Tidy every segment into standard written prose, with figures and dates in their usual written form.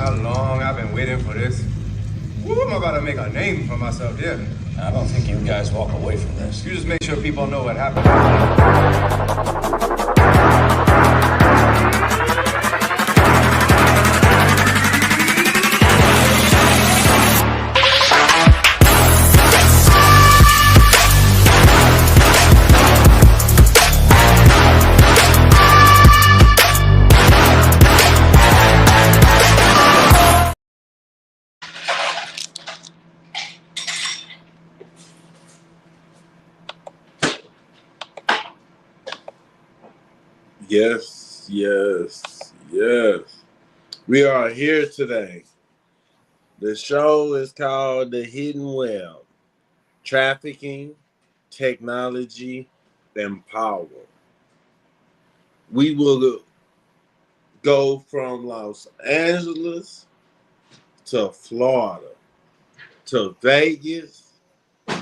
how long I've been waiting for this. Woo, I'm about to make a name for myself here. I don't think you guys walk away from this. You just make sure people know what happened. Yes, yes, yes. We are here today. The show is called The Hidden Web, Trafficking, Technology, and Power. We will go from Los Angeles to Florida to Vegas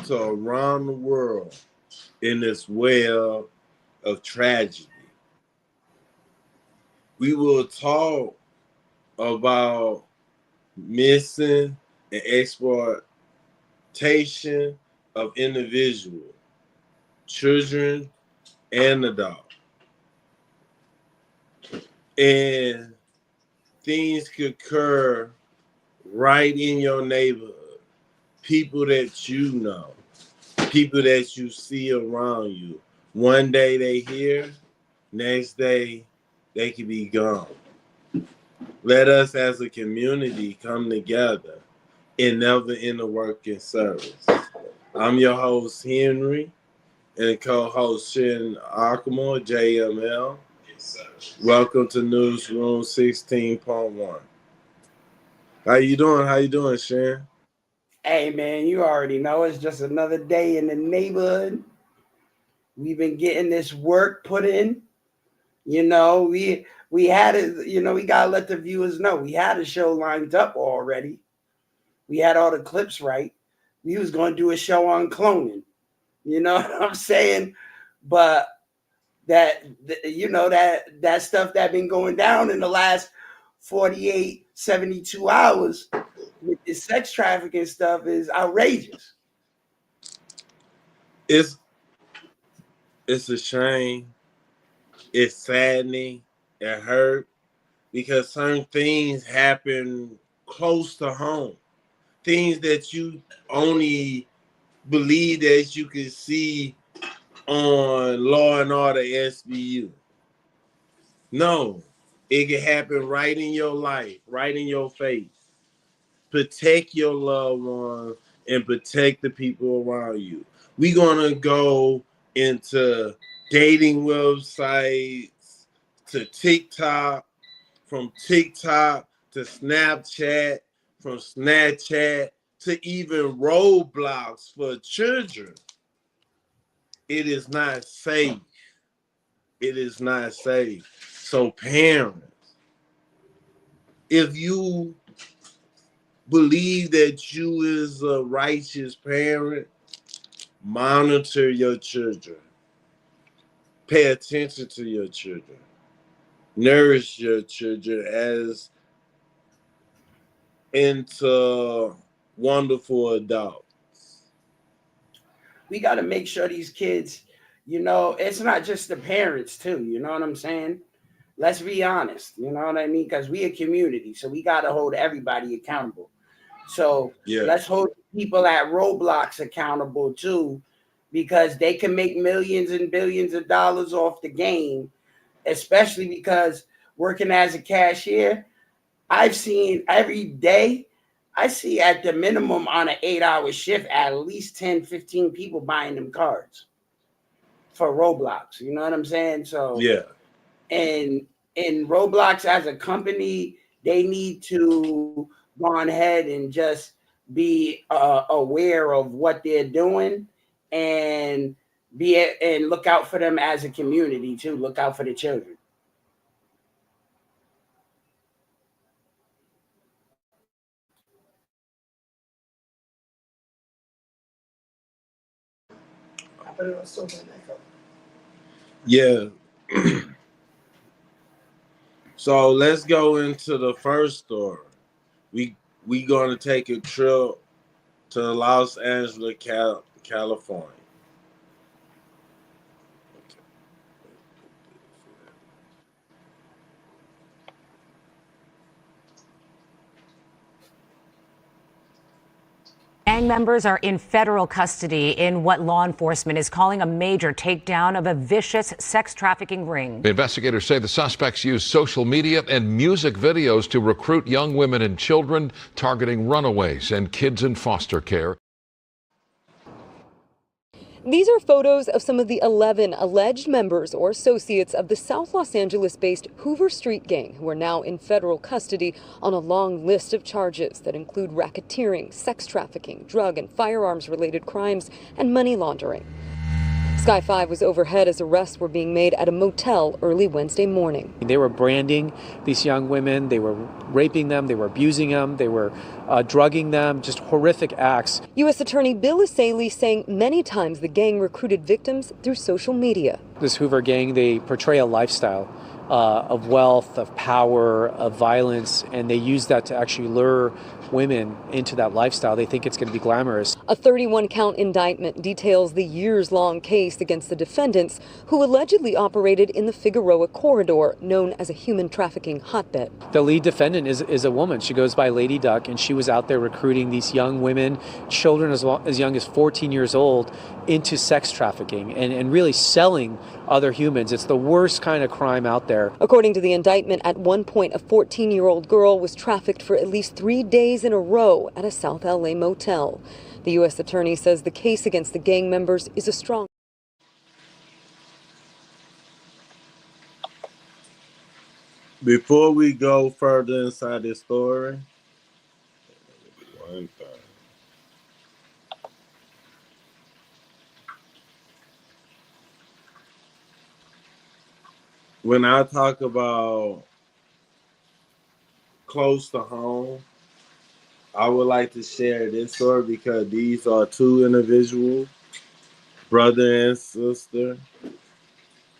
to around the world in this web of tragedy. We will talk about missing and exploitation of individuals, children, and adults. And things could occur right in your neighborhood. People that you know, people that you see around you. One day they here, next day they could be gone. Let us as a community come together and never end the working service. I'm your host, Henry, and co-host Shin Akamo, JML. Yes, welcome to Newsroom 16.1. How you doing, Shin? Hey, man, you already know it's just another day in the neighborhood. We've been getting this work put in. You know, we had it, you know, we got to let the viewers know. We had a show lined up already. We had all the clips right. We was going to do a show on cloning. You know what I'm saying? But that stuff that been going down in the last 48, 72 hours with the sex trafficking stuff is outrageous. It's a shame. It's saddening. It hurt because certain things happen close to home. Things that you only believe that you can see on Law and Order SVU. No, it can happen right in your life, right in your face. Protect your loved ones and protect the people around you. We're going to go into dating websites to TikTok, from TikTok to Snapchat, from Snapchat to even Roblox for children. It is not safe. It is not safe. So parents, if you believe that you is a righteous parent, monitor your children. Pay attention to your children. Nourish your children as into wonderful adults. We got to make sure these kids, you know, it's not just the parents too. You know what I'm saying? Let's be honest. You know what I mean? Because we a community, so we got to hold everybody accountable. So let's hold people at Roblox accountable too, because they can make millions and billions of dollars off the game, especially because working as a cashier, I've seen every day, I see at the minimum on an 8-hour shift, at least 10, 15 people buying them cards for Roblox. You know what I'm saying? So, and Roblox as a company, they need to go on ahead and just be aware of what they're doing and look out for them as a community too. Look out for the children. Yeah. So let's go into the first story. We going to take a trip to Los Angeles, California. Gang members are in federal custody in what law enforcement is calling a major takedown of a vicious sex trafficking ring. Investigators say the suspects used social media and music videos to recruit young women and children, targeting runaways and kids in foster care. These are photos of some of the 11 alleged members or associates of the South Los Angeles-based Hoover Street Gang who are now in federal custody on a long list of charges that include racketeering, sex trafficking, drug and firearms-related crimes, and money laundering. Sky 5 was overhead as arrests were being made at a motel early Wednesday morning. They were branding these young women, they were raping them, they were abusing them, they were drugging them, just horrific acts. U.S. Attorney Bill Isaly saying many times the gang recruited victims through social media. This Hoover gang, they portray a lifestyle of wealth, of power, of violence, and they use that to actually lure women into that lifestyle. They think it's going to be glamorous. A 31-count indictment details the years-long case against the defendants who allegedly operated in the Figueroa corridor, known as a human trafficking hotbed. The lead defendant is a woman. She goes by Lady Duck, and she was out there recruiting these young women, children as young as 14 years old, into sex trafficking and really selling other humans. It's the worst kind of crime out there. According to the indictment, at one point, a 14-year-old girl was trafficked for at least 3 days in a row at a South LA motel. The U.S. attorney says the case against the gang members is a strong. Before we go further inside this story, one thing. When I talk about close to home, I would like to share this story because these are two individuals, brother and sister,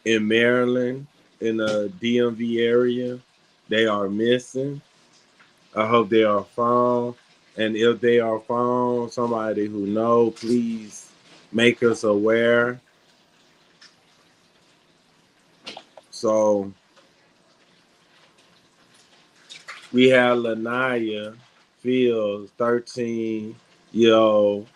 in Maryland, in the DMV area. They are missing. I hope they are found. And if they are found, somebody who knows, please make us aware. So we have Lanaya Fields, 13-year-old,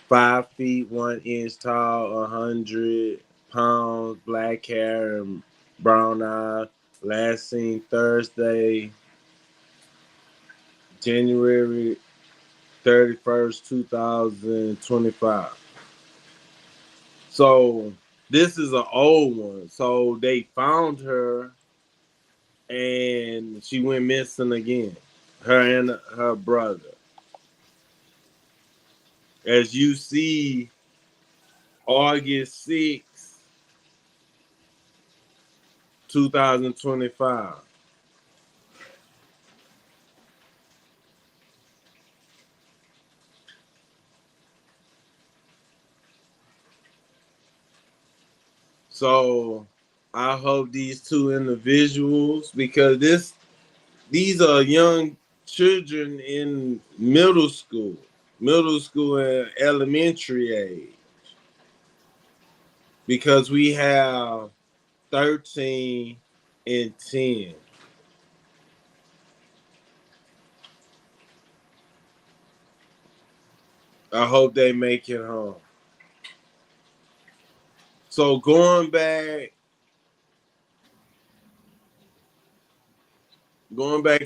5 feet 1 inch tall, 100 pounds, black hair and brown eyes. Last seen Thursday, January 31st, 2025. So this is an old one. So they found her and she went missing again. Her and her brother. As you see, August 6th, 2025. So I hope these two individuals, because these are young children in middle school and elementary age. Because we have 13 and 10. I hope they make it home. So going back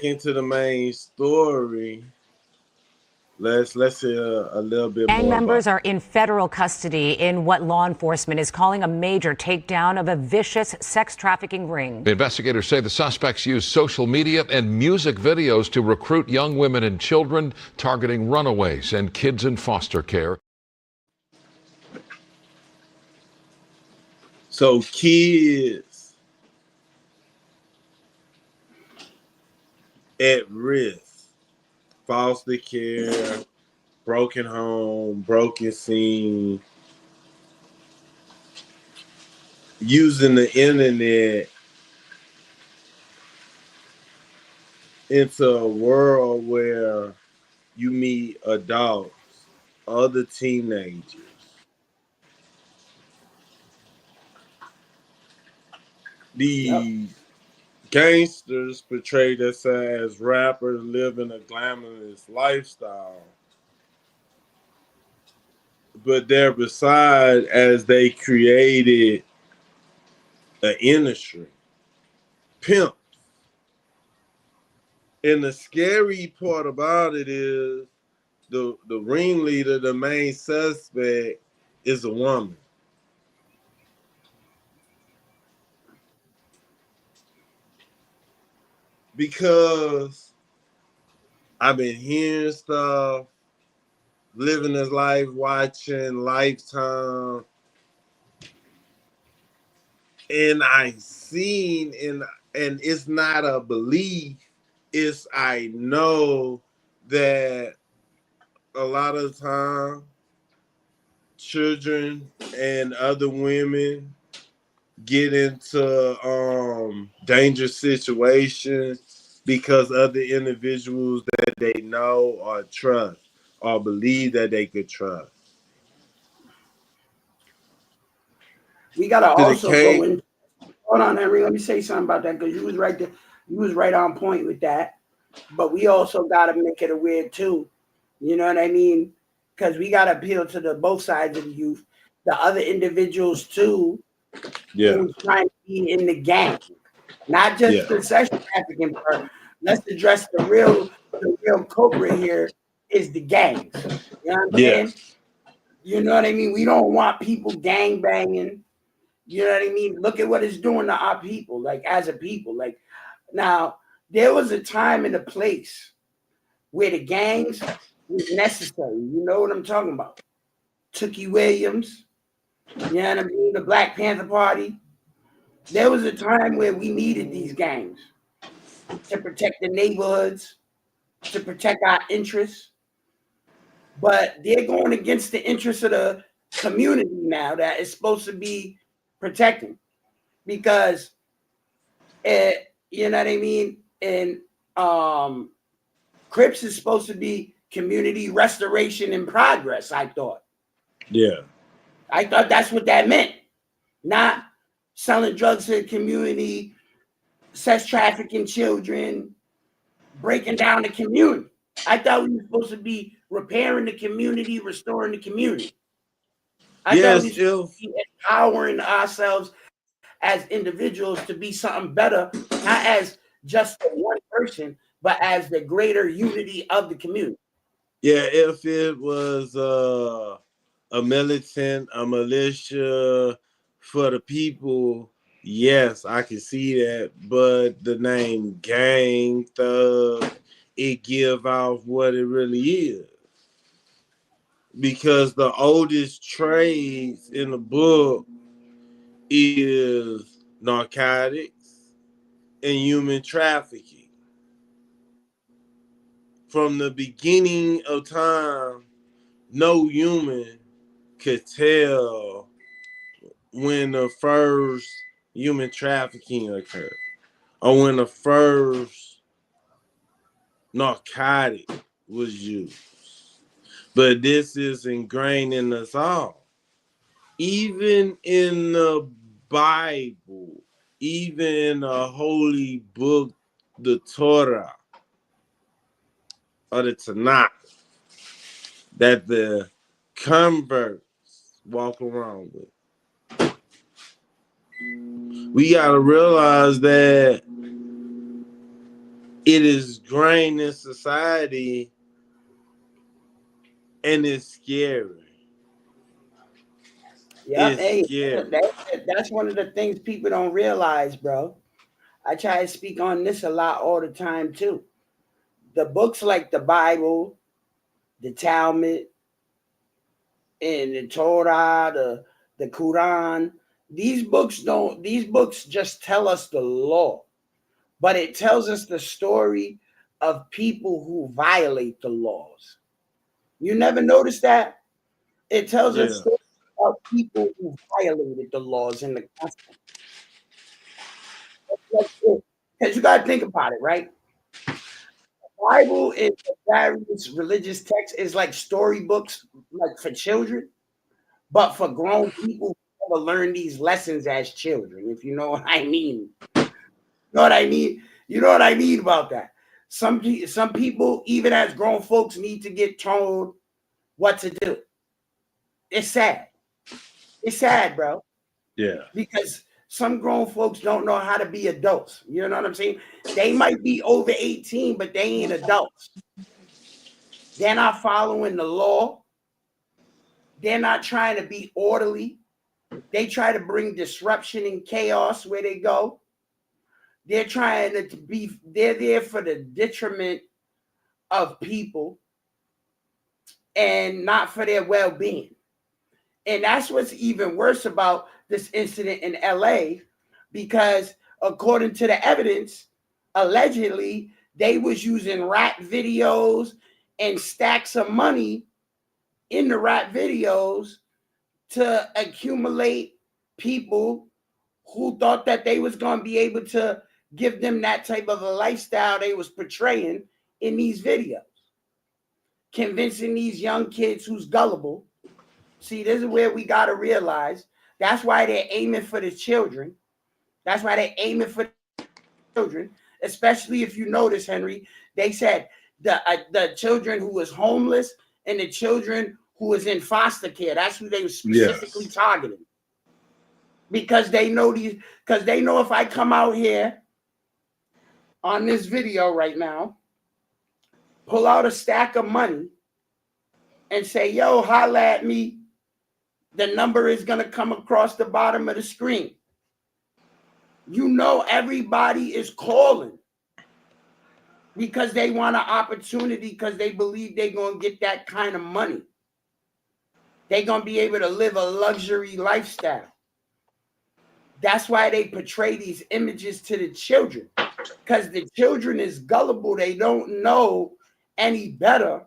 into the main story, let's hear a little bit more. Gang members are in federal custody in what law enforcement is calling a major takedown of a vicious sex trafficking ring. Investigators say the suspects used social media and music videos to recruit young women and children, targeting runaways and kids in foster care. So kids at risk, foster care, broken home, broken scene, using the internet into a world where you meet adults, other teenagers. Yep. These gangsters portray themselves as rappers living a glamorous lifestyle, but they're beside as they created an industry, pimp. And the scary part about it is the ringleader, the main suspect, is a woman. Because I've been hearing stuff, living his life, watching Lifetime, and I seen and it's not a belief, it's I know that a lot of the time children and other women get into dangerous situations because other individuals that they know or trust or believe that they could trust. We gotta To the also go K, in. Hold on, Henry. Let me say something about that because you was right there. You was right on point with that. But we also gotta make it aware too. You know what I mean? Because we gotta appeal to the both sides of the youth, the other individuals too, yeah, who's trying to be in the gang, not just yeah, the sex trafficking part. Let's address the real culprit here is the gangs. You know what I'm yeah, saying? You know what I mean? We don't want people gang banging. You know what I mean? Look at what it's doing to our people, like as a people. Like now, there was a time and a place where the gangs was necessary. You know what I'm talking about? Tookie Williams, you know what I mean? The Black Panther Party. There was a time where we needed these gangs to protect the neighborhoods, to protect our interests. But they're going against the interests of the community now that is supposed to be protecting because you know what I mean? And Crips is supposed to be community restoration and progress, I thought. yeah. I thought that's what that meant. Not selling drugs to the community, sex trafficking children, breaking down the community. I thought we were supposed to be repairing the community, restoring the community. I thought we Yes, were supposed if to be empowering ourselves as individuals to be something better, not as just one person, but as the greater unity of the community. yeah, if it was a militant, a militia for the people, yes, I can see that. But the name gang, thug, it give off what it really is. Because the oldest trades in the book is narcotics and human trafficking. From the beginning of time, no human could tell when the first human trafficking occurred or when the first narcotic was used. But this is ingrained in us all. Even in the Bible, even in the holy book, the Torah or the Tanakh, that the converts walk around with. We got to realize that it is grained in society and it's scary. Yep. It's Hey, scary. that's one of the things people don't realize, bro. I try to speak on this a lot all the time too. The books like the Bible, the Talmud, and the Torah, the Quran, these books just tell us the law, but it tells us the story of people who violate the laws. You never notice that? It tells us Yeah. stories of people who violated the laws in the Constitution. Because you got to think about it, right? Bible and various religious texts is like storybooks, like for children, but for grown people who never learn these lessons as children. If you know what I mean, you know what I mean. You know what I mean about that. Some people, even as grown folks, need to get told what to do. It's sad. It's sad, bro. Yeah. Because some grown folks don't know how to be adults. You know what I'm saying? They might be over 18, but they ain't adults. They're not following the law. They're not trying to be orderly. They try to bring disruption and chaos where they go. They're trying to be, they're there for the detriment of people and not for their well-being. And that's what's even worse about this incident in LA, because according to the evidence, allegedly they was using rap videos and stacks of money in the rap videos to accumulate people who thought that they was going to be able to give them that type of a lifestyle they was portraying in these videos, convincing these young kids who's gullible. See, this is where we got to realize that's why they're aiming for the children. That's why they're aiming for the children, especially if you notice, Henry, they said the children who was homeless and the children who was in foster care. That's who they were specifically targeting. Because they know if I come out here on this video right now, pull out a stack of money and say, yo, holla at me, the number is going to come across the bottom of the screen. You know, everybody is calling because they want an opportunity, because they believe they're going to get that kind of money. They're going to be able to live a luxury lifestyle. That's why they portray these images to the children, because the children is gullible. They don't know any better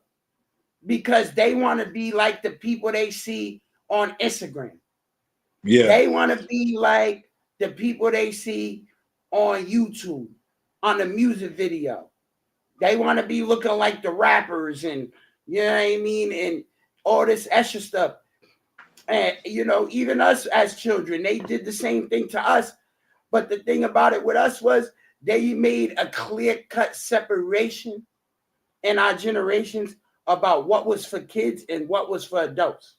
because they want to be like the people they see on Instagram. Yeah. They want to be like the people they see on YouTube, on the music video. They want to be looking like the rappers and, you know what I mean, and all this extra stuff. And, you know, even us as children, they did the same thing to us. But the thing about it with us was they made a clear-cut separation in our generations about what was for kids and what was for adults.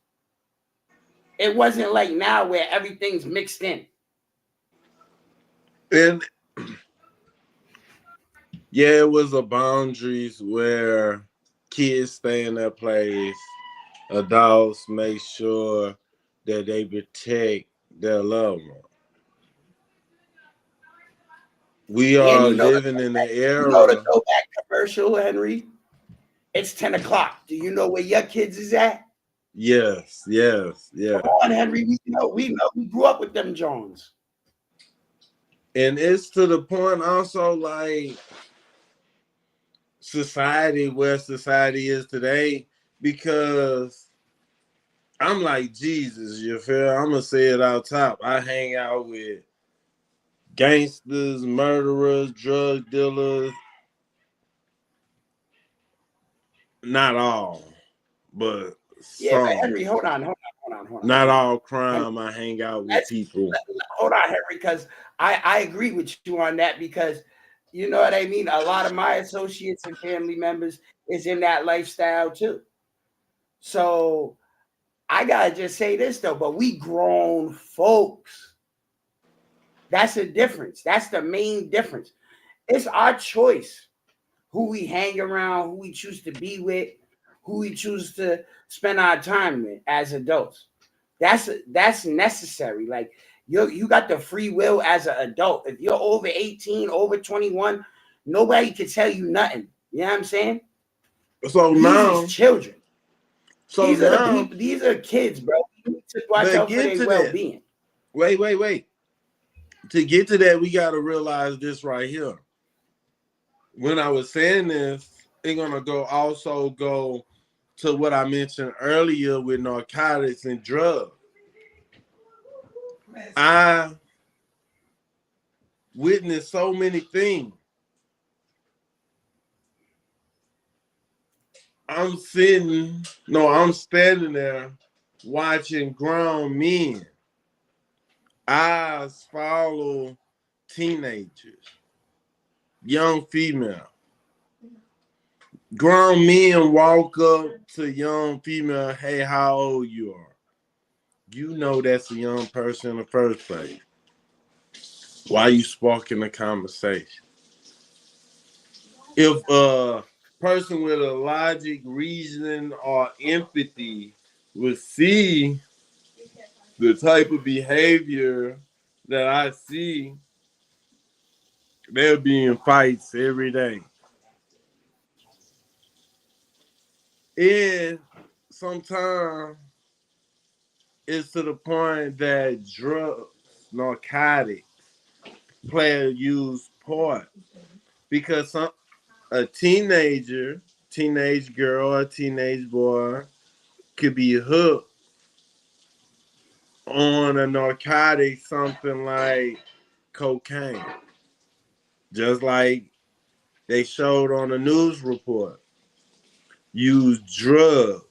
It wasn't like now where everything's mixed in. And yeah, it was a boundaries where kids stay in their place. Adults make sure that they protect their loved one. We are living in the era. You know the throwback commercial, Henry? It's 10 o'clock. Do you know where your kids is at? Yes. Come on, Henry. We know. We grew up with them Jones. And it's to the point also, like, society, where society is today, because I'm like Jesus, you feel? I'm gonna say it out top. I hang out with gangsters, murderers, drug dealers. Not all, but some. Yeah, but Henry, hold on. Not all crime. Henry, I hang out with people. Hold on, Henry, because I agree with you on that, because you know what I mean? A lot of my associates and family members is in that lifestyle too. So I gotta just say this though, but we grown folks. That's the difference. That's the main difference. It's our choice who we hang around, who we choose to be with, who we choose to spend our time with as adults. That's necessary. Like you got the free will as an adult. If you're over 18, over 21, nobody can tell you nothing. You know what I'm saying? So now, children. So these now, are people, these are kids, bro. You need to watch out for their well-being. Wait. To get to that, we got to realize this right here. When I was saying this, it's gonna go to what I mentioned earlier with narcotics and drugs. I witnessed so many things I'm standing there watching grown men. Eyes follow teenagers, young female. Grown men walk up to young female, hey, how old you are? You know that's a young person in the first place. Why you sparking the conversation? If a person with a logic, reasoning, or empathy would see the type of behavior that I see, they'll be in fights every day. And sometimes it's to the point that drugs, narcotics play a huge part because a teenage girl, or teenage boy could be hooked on a narcotic, something like cocaine, just like they showed on the news report. Use drugs.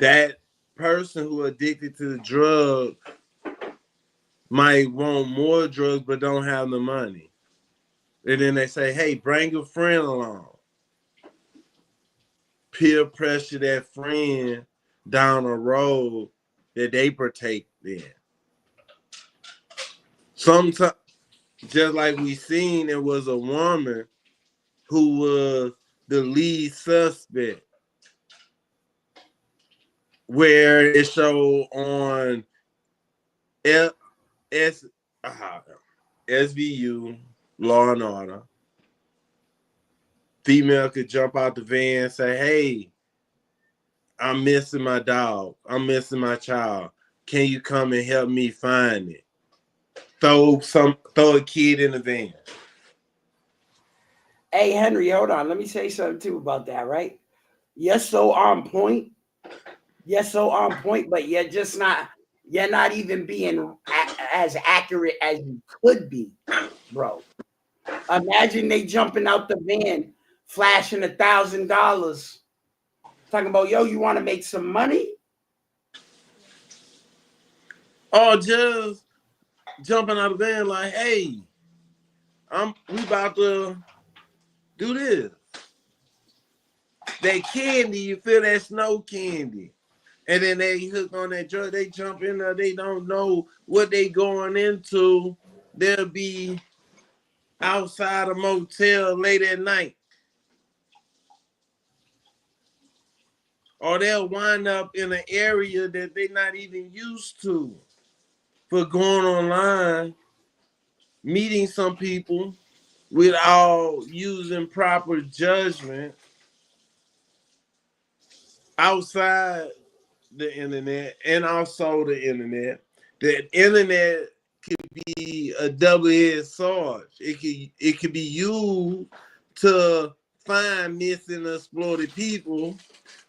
That person who addicted to the drug might want more drugs but don't have the money. And then they say, hey, bring a friend along. Peer pressure that friend down a road that they partake in. Sometimes, just like we seen, it was a woman who was the lead suspect, where it showed on SVU, Law and Order. Female could jump out the van and say, hey, I'm missing my dog. I'm missing my child. Can you come and help me find it? Throw a kid in the van. Hey, Henry, hold on. Let me say something too about that, right? You're so on point. But you're not even being as accurate as you could be, bro. Imagine they jumping out the van, flashing $1,000, talking about, yo, you want to make some money? Or just jumping out of the van like, hey, we about to do this. That candy, you feel that snow candy. And then they hook on that drug, they jump in there, they don't know what they going into. They'll be outside a motel late at night. Or they'll wind up in an area that they're not even used to for going online, meeting some people without using proper judgment outside the internet and also the internet. The internet could be a double-edged sword. It could be used to find missing exploited people,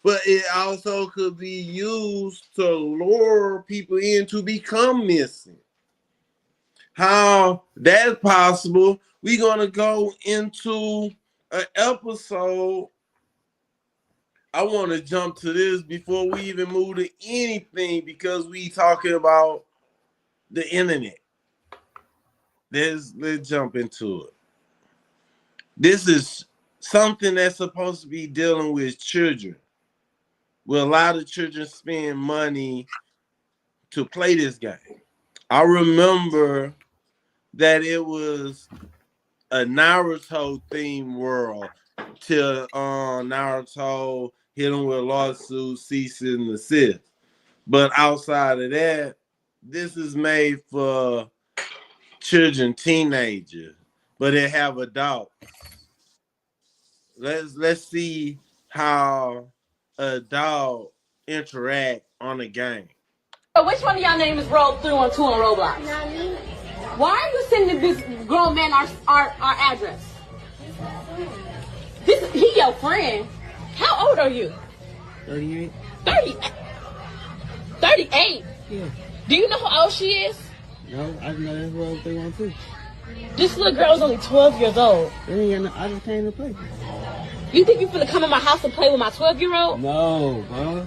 but it also could be used to lure people in to become missing. How that's possible, we're going to go into an episode. I want to jump to this before we even move to anything because we talking about the internet. Let's jump into it. This is something that's supposed to be dealing with children. Where a lot of children spend money to play this game. I remember that it was a Naruto themed world till Naruto hit him with a lawsuit, cease and desist. But outside of that, this is made for children, teenagers, but they have adults. Let's see how adults interact on a game. So which one of y'all names rolled through on Roblox? Not me. Why are you sending this grown man our address? He your friend. How old are you? 38. 38? Yeah. Do you know how old she is? No, I know that's what they want to. This little girl is only 12 years old. I just came to play. You think you finna come in my house and play with my 12-year-old? No, bro.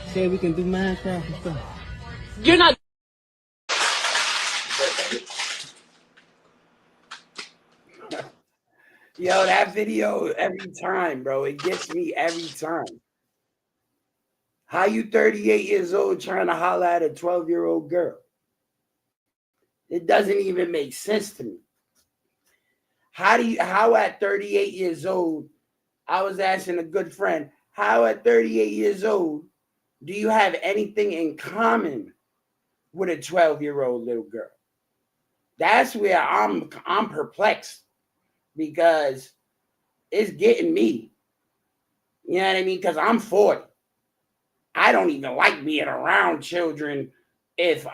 Say we can do Minecraft and stuff. You're not. Yo, that video every time, bro. It gets me every time. How you 38 years old trying to holler at a 12-year-old girl? It doesn't even make sense to me. How at 38 years old, I was asking a good friend, how at 38 years old do you have anything in common with a 12-year-old little girl? That's where I'm perplexed, because it's getting me. You know what I mean? Because I'm 40. I don't even like being around children if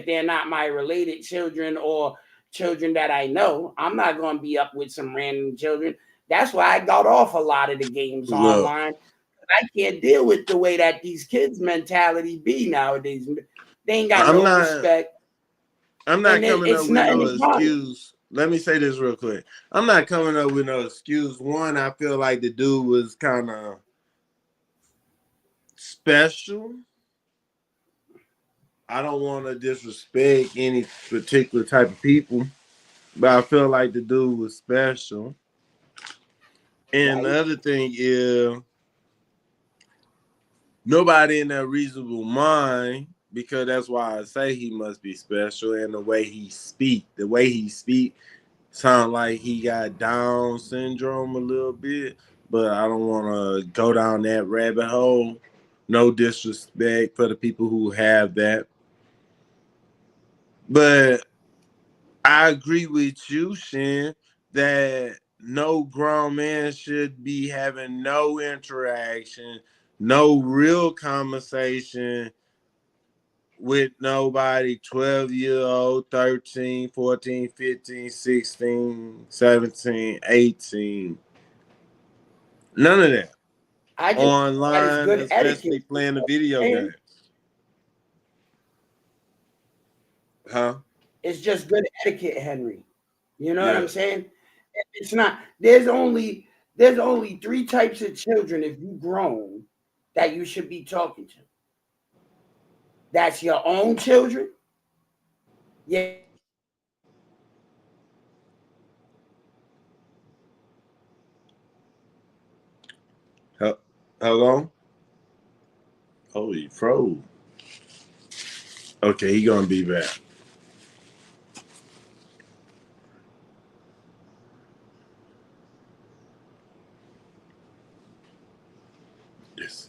they're not my related children or children that I know. I'm not going to be up with some random children. That's why I got off a lot of the games online. I can't deal with the way that these kids' mentality be nowadays. They ain't got respect. I'm not coming up with no excuse. Let me say this real quick. I'm not coming up with no excuse. One, I feel like the dude was kind of special. I don't want to disrespect any particular type of people, but I feel like the dude was special. And the other thing is, nobody in their reasonable mind, because that's why I say he must be special, and the way he speak sound like he got Down syndrome a little bit, but I don't want to go down that rabbit hole. No disrespect for the people who have that. But I agree with you, Shin, that no grown man should be having no interaction, no real conversation with nobody 12-year-old, 13, 14, 15, 16, 17, 18. None of that. Online, especially etiquette. Playing the video games. Huh? It's just good etiquette, Henry. You know what I'm saying? It's not. There's only 3 types of children, if you grown, that you should be talking to. That's your own children. Yeah. Hello? Oh, he froze. Okay, he gonna be back. Yes.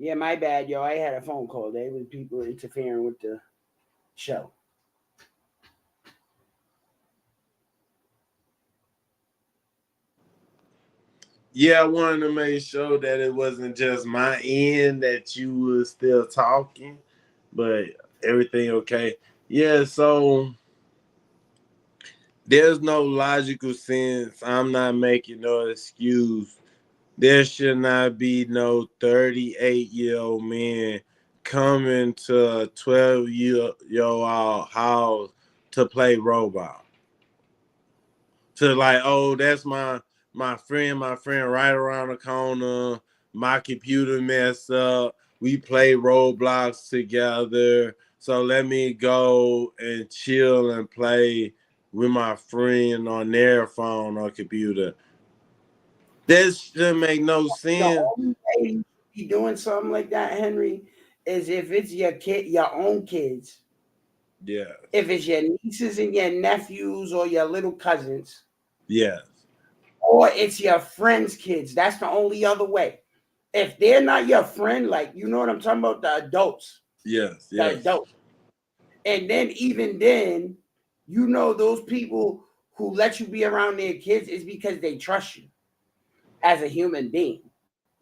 Yeah, my bad, yo. I had a phone call. There was people interfering with the show. Yeah, I wanted to make sure that it wasn't just my end, that you were still talking, but everything okay. Yeah, so there's no logical sense. I'm not making no excuse. There should not be no 38-year-old man coming to a 12-year-old house to play Roblox. To like, oh, that's my friend right around the corner. My computer messed up. We play Roblox together. So let me go and chill and play with my friend on their phone or computer. This should make no sense. The only way you be doing something like that, Henry, is if it's your own kids. Yeah. If it's your nieces and your nephews or your little cousins. Yes. Or it's your friends' kids. That's the only other way. If they're not your friend, like, you know what I'm talking about, the adults. Yes. The adult. And then even then, you know, those people who let you be around their kids is because they trust you as a human being.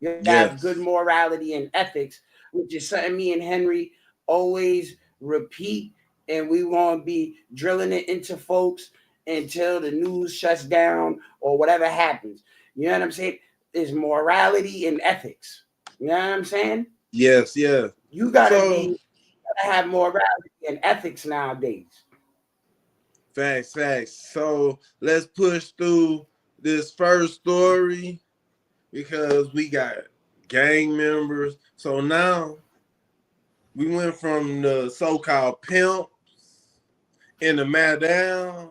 You have good morality and ethics, which is something me and Henry always repeat, and we want to be drilling it into folks until the news shuts down or whatever happens. You know what I'm saying? Is morality and ethics. You know what I'm saying? Yes, yeah. You gotta have morality and ethics nowadays. Facts. So let's push through this first story because we got gang members. So now we went from the so-called pimps and the madam.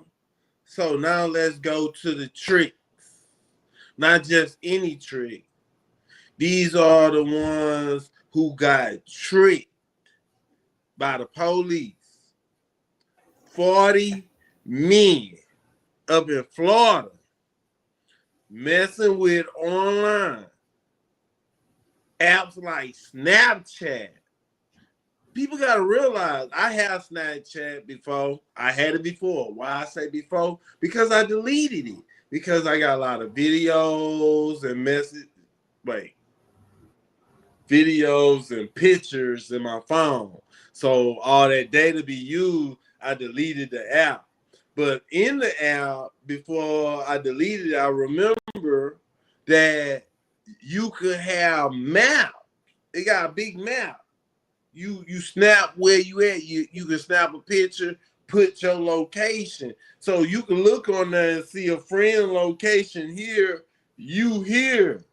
So now let's go to the tricks. Not just any trick. These are the ones who got tricked by the police. 40 men up in Florida messing with online apps like Snapchat. People got to realize I have Snapchat before. I had it before. Why I say before? Because I deleted it. Because I got a lot of videos and videos and pictures in my phone. So all that data be used, I deleted the app. But in the app, before I deleted it, I remember that you could have maps. It got a big map. You snap where you at. You can snap a picture, put your location. So you can look on there and see a friend location here, you here.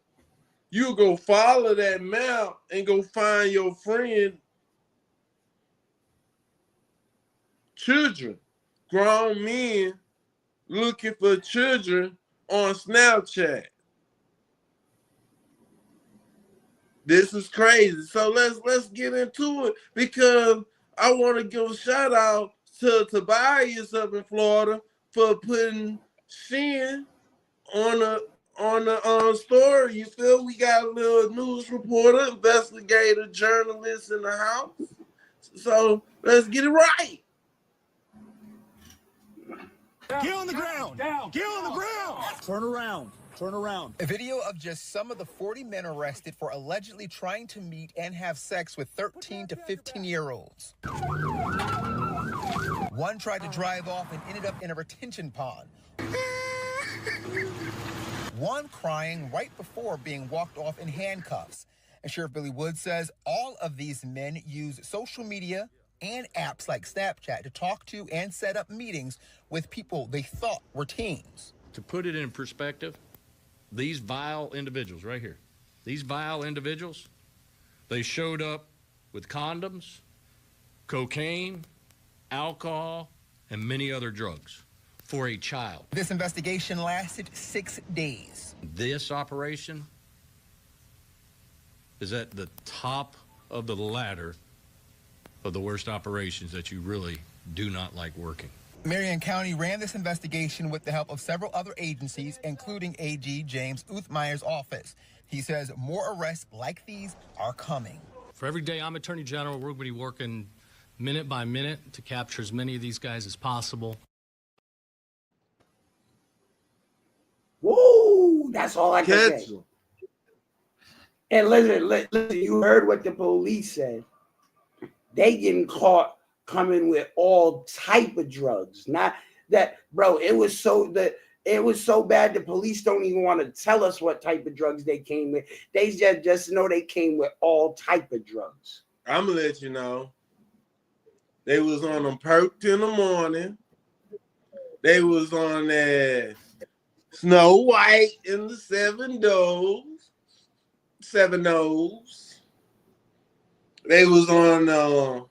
You go follow that map and go find your friend children, grown men looking for children on Snapchat. This is crazy. So let's get into it because I want to give a shout out to Tobias up in Florida for putting Shin on the story. You feel we got a little news reporter, investigator, journalist in the house. So let's get it right. Get on the ground. Down. Get on the ground. Turn around. Turn around. A video of just some of the 40 men arrested for allegedly trying to meet and have sex with 13 to 15-year-olds. One tried to drive off and ended up in a retention pond. One crying right before being walked off in handcuffs. And Sheriff Billy Wood says all of these men use social media and apps like Snapchat to talk to and set up meetings with people they thought were teens. To put it in perspective, these vile individuals right here, these vile individuals, they showed up with condoms, cocaine, alcohol, and many other drugs for a child. This investigation lasted 6 days. This operation is at the top of the ladder of the worst operations that you really do not like working. Marion County ran this investigation with the help of several other agencies, including AG James Uthmeyer's office. He says more arrests like these are coming. For every day I'm Attorney General, we're going to be working minute by minute to capture as many of these guys as possible. Woo! That's all I can say. And listen, you heard what the police said. They getting caught coming with all type of drugs. Not that, bro, it was so bad the police don't even want to tell us what type of drugs they came with. They just know they came with all type of drugs. I'm gonna let you know. They was on them perked in the morning. They was on that Snow White in the 7 O's. They was on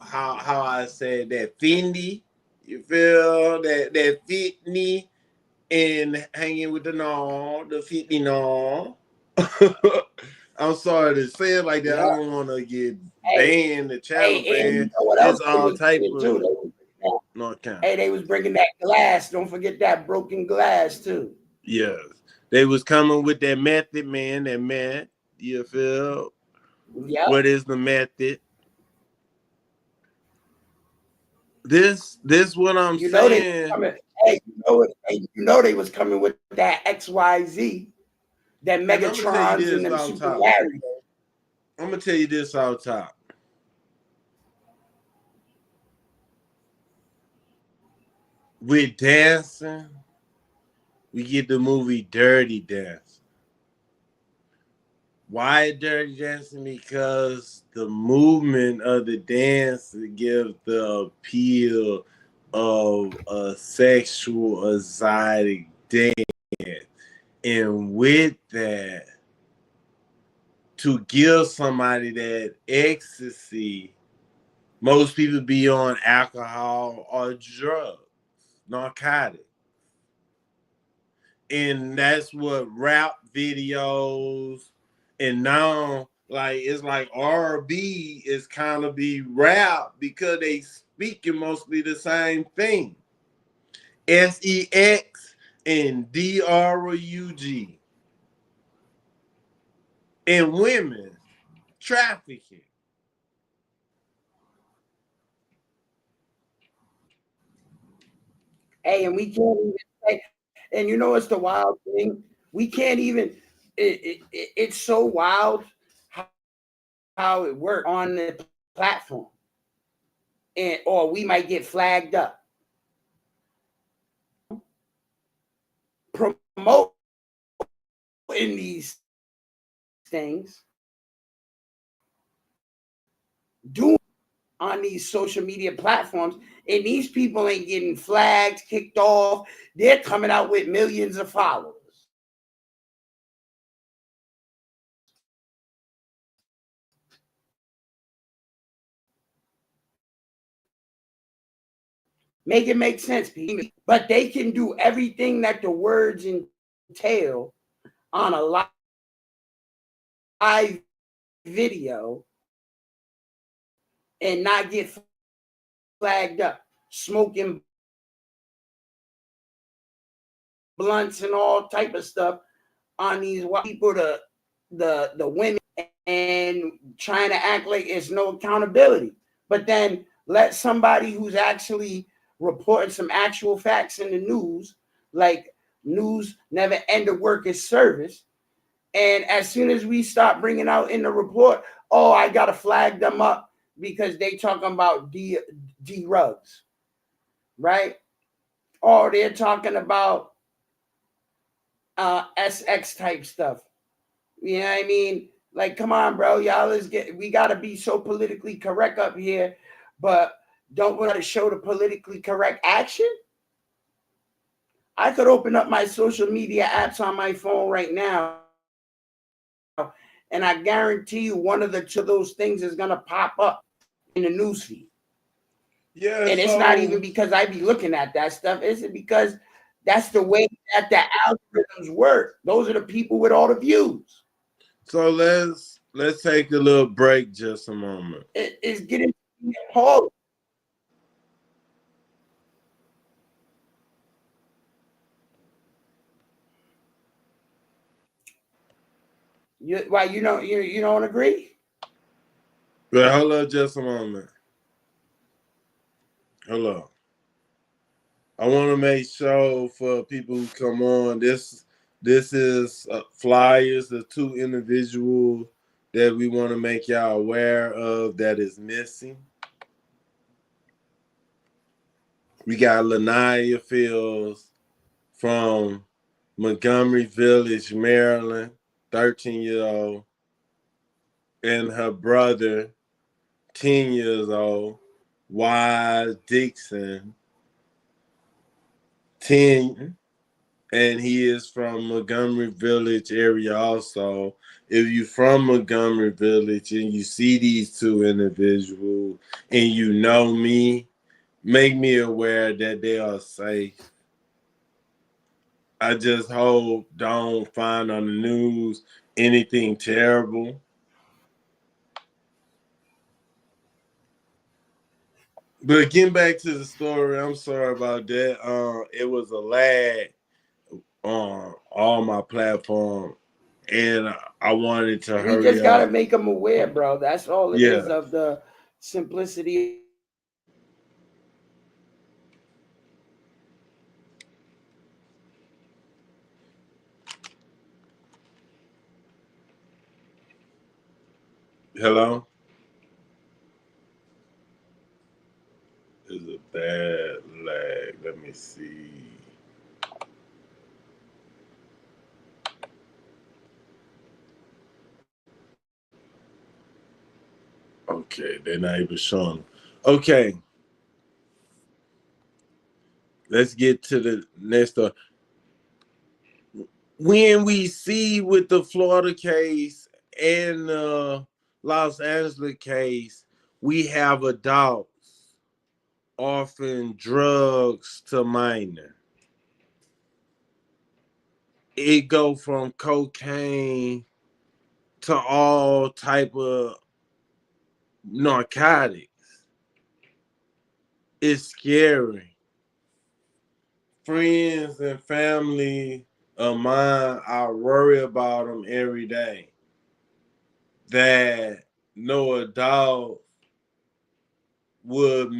how I said that Fendi, you feel that Fitney and hanging with the Fitney no. I'm sorry to say it like that. Yeah. I don't want to get banned, the channel banned. It's all type of North County. Hey, they was bringing that glass. Don't forget that broken glass too. Yes, they was coming with that method, man. That meth. You feel? Yeah. What is the method? This what I'm You know they saying. coming. Hey, you know they was coming with that XYZ, that And I'm gonna tell you Megatrons and this them off Super top. Larry. I'm gonna tell you this off top. With dancing, we get the movie Dirty Dancing. Why Dirty Dancing? Because the movement of the dance gives the appeal of a sexual exotic dance. And with that, to give somebody that ecstasy, most people be on alcohol or drugs, narcotics. And that's what rap videos and now like it's like R&B is kind of be rap because they speaking mostly the same thing. sex and drug and women trafficking. Hey, and we can't even say, and you know what's the wild thing? We can't even. It's so wild how it works on the platform, and or we might get flagged up. Promoting these things, doing on these social media platforms, and these people ain't getting flagged, kicked off. They're coming out with millions of followers. Make it make sense, people. But they can do everything that the words entail on a live video and not get flagged up, smoking blunts and all type of stuff on these white people, the women, and trying to act like it's no accountability. But then let somebody who's actually reporting some actual facts in the news, like news never end of workers service. And as soon as we start bringing out in the report, oh, I got to flag them up because they talking about drugs, right? Or they're talking about SX type stuff. You know what I mean? Like, come on, bro. We got to be so politically correct up here, but don't want to show the politically correct action. I could open up my social media apps on my phone right now, and I guarantee you one of the two of those things is going to pop up in the newsfeed. Yeah, and it's not even because I be looking at that stuff. It's because that's the way that the algorithms work. Those are the people with all the views. So let's take a little break just a moment. It's getting appalling. Why you don't agree? But hold up just a moment. Hold on. I want to make sure for people who come on, this is flyers of two individuals that we want to make y'all aware of that is missing. We got Lanaya Fields from Montgomery Village, Maryland, 13-year-old, and her brother, 10 years old, Wise Dixon, 10, and he is from Montgomery Village area also. If you're from Montgomery Village and you see these two individuals and you know me, make me aware that they are safe. I just hope don't find on the news anything terrible. But getting back to the story, I'm sorry about that. It was a lag on all my platforms. and I wanted to We hurry just gotta up. make them aware, bro. That's all it is of the simplicity. Hello? There's a bad lag. Let me see. Okay, they're not even showing. Okay. Let's get to the next one. When we see with the Florida case and the Los Angeles case, we have adults offering drugs to minors. It go from cocaine to all type of narcotics. It's scary. Friends and family of mine, I worry about them every day. That no adult would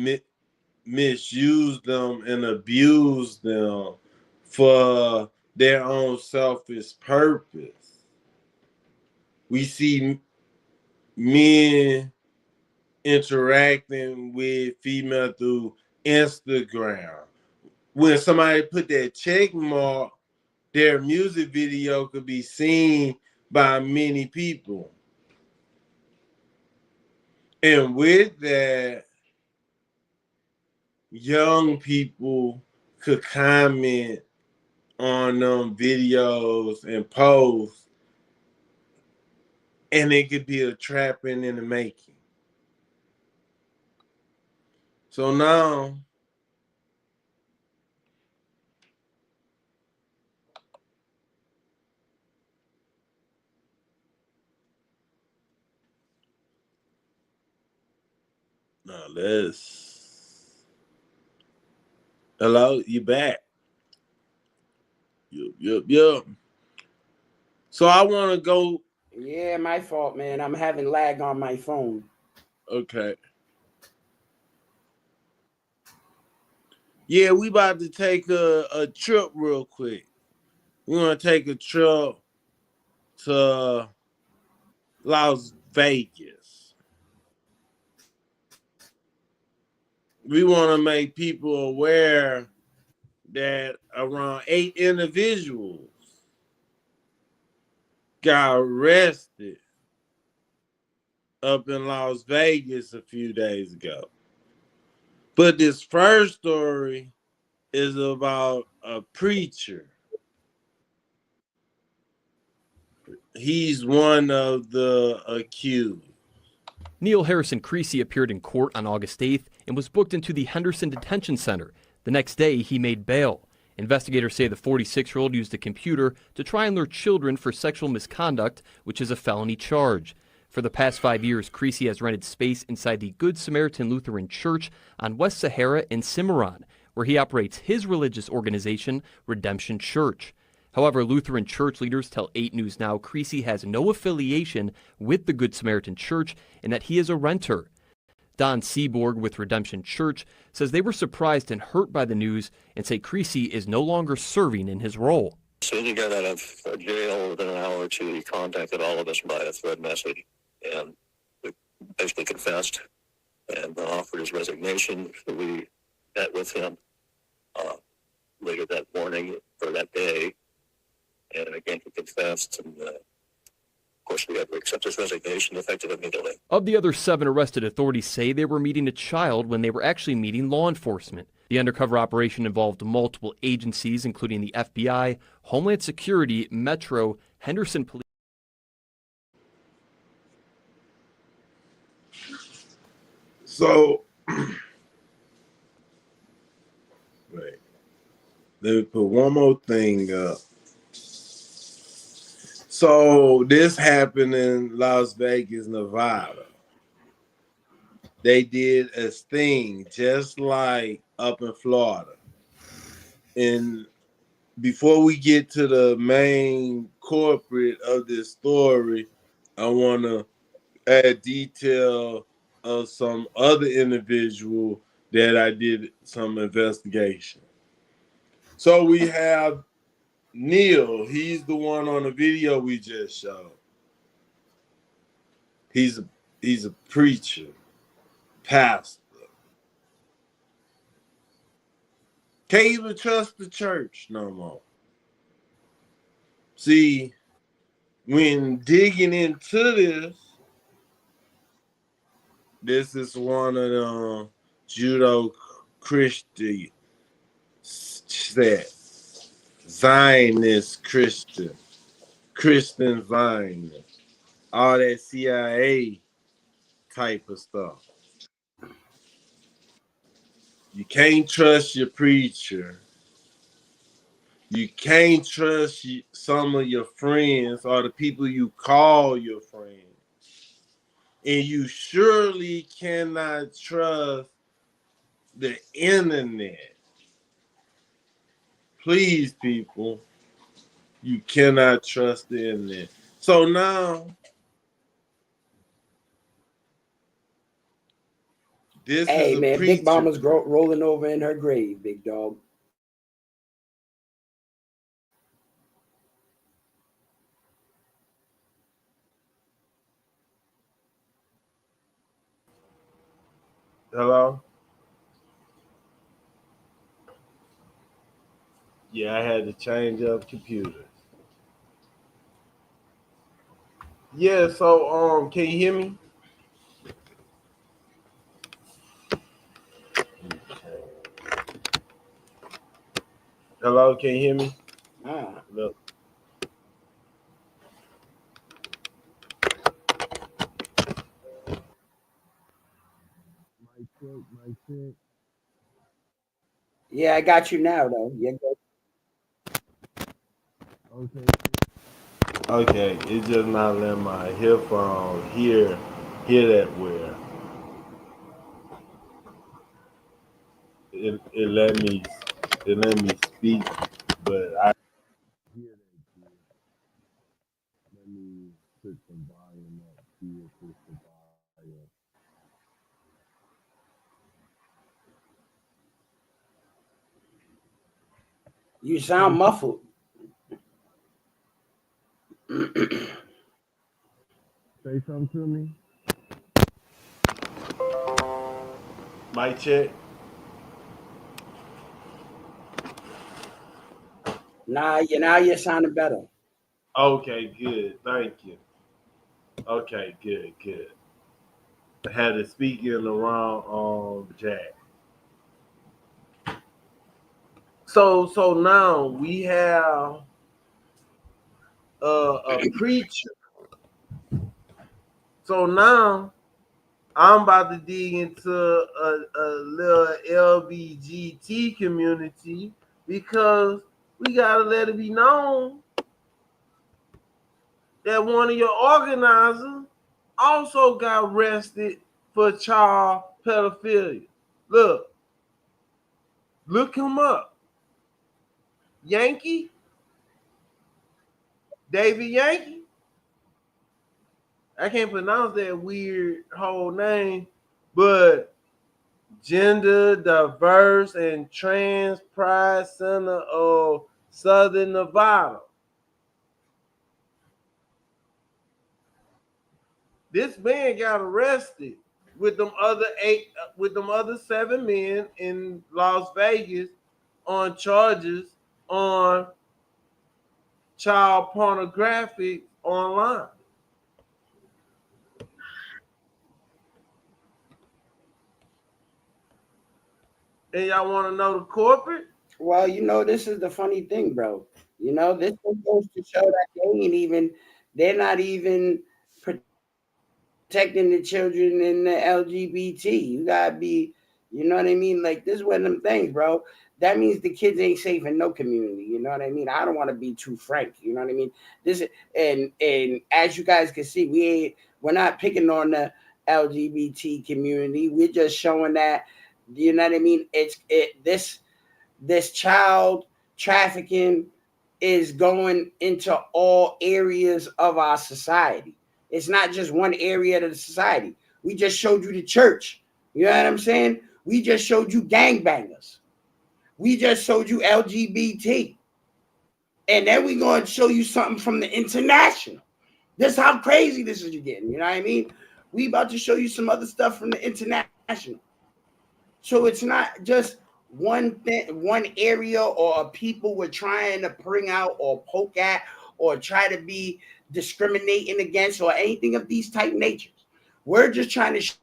misuse them and abuse them for their own selfish purpose. We see men interacting with female through Instagram. When somebody put that check mark, their music video could be seen by many people. And with that, young people could comment on videos and posts, and it could be a trapping in the making. So now, let's. Hello, you back? Yup. So I want to go. Yeah, my fault, man. I'm having lag on my phone. Okay. Yeah, we about to take a trip real quick. We're going to take a trip to Las Vegas. We want to make people aware that around 8 individuals got arrested up in Las Vegas a few days ago. But this first story is about a preacher. He's one of the accused. Neil Harrison Creasy appeared in court on August 8th and was booked into the Henderson Detention Center. The next day, he made bail. Investigators say the 46-year-old used a computer to try and lure children for sexual misconduct, which is a felony charge. For the past 5 years, Creasy has rented space inside the Good Samaritan Lutheran Church on West Sahara in Cimarron, where he operates his religious organization, Redemption Church. However, Lutheran church leaders tell 8 News Now Creasy has no affiliation with the Good Samaritan Church and that he is a renter. Don Seaborg with Redemption Church says they were surprised and hurt by the news and say Creasy is no longer serving in his role. As soon as he got out of jail, within an hour or two, he contacted all of us by a thread message and basically confessed and offered his resignation. So we met with him later that morning or that day. And again, he confessed, and of course we had to accept his resignation effective immediately. Of the other 7 arrested, authorities say they were meeting a child when they were actually meeting law enforcement. The undercover operation involved multiple agencies, including the FBI, Homeland Security, Metro, Henderson Police. So, wait, let me put one more thing up. So this happened in Las Vegas, Nevada. They did a sting just like up in Florida. And before we get to the main corporate of this story, I want to add detail of some other individual that I did some investigation. So we have Neil. He's the one on the video we just showed. He's a preacher, pastor. Can't even trust the church no more. See, when digging into this is one of the judo Christian sects, Zionist Christian Zionist, all that CIA type of stuff. You can't trust your preacher. You can't trust some of your friends or the people you call your friends. And you surely cannot trust the internet. Please, people, you cannot trust the internet. So now, this hey, is a man, preacher. Big Mama's rolling over in her grave, big dog. Hello? Yeah, I had to change up computers. Yeah, so can you hear me? Hello, can you hear me? Look. Mic check. Yeah, I got you now, though. Yeah, go. Okay, it's just not letting my headphones hear that well. It let me speak, but I hear that good. Let me put some volume up. See if it's the volume. You sound muffled. Say something to me. Mic check. Now you're sounding better. Okay, good. Thank you. Okay, good. I had to speak in the wrong jack. So now we have a preacher. So now I'm about to dig into a little LBGT community because we gotta let it be known that one of your organizers also got arrested for child pedophilia. Look him up. Yankee? David Yankee? I can't pronounce that weird whole name, but Gender Diverse and Trans Pride Center of Southern Nevada. This man got arrested with them other 7 men in Las Vegas on charges on child pornography online. And y'all want to know the corporate? Well, this is the funny thing, bro. This goes to show that they're not even protecting the children in the LGBT. You gotta be, you know what I mean? Like, this is one of them things, bro. That means the kids ain't safe in no community. You know what I mean? I don't want to be too frank. You know what I mean? And as you guys can see, we're not picking on the LGBT community. We're just showing that, you know what I mean? This child trafficking is going into all areas of our society. It's not just one area of the society. We just showed you the church. You know what I'm saying? We just showed you gangbangers. We just showed you LGBT. And then we're going to show you something from the international. This how crazy this is getting. You know what I mean? We about to show you some other stuff from the international. So it's not just one thing, one area or a people we're trying to bring out or poke at or try to be discriminating against or anything of these type natures. We're just trying to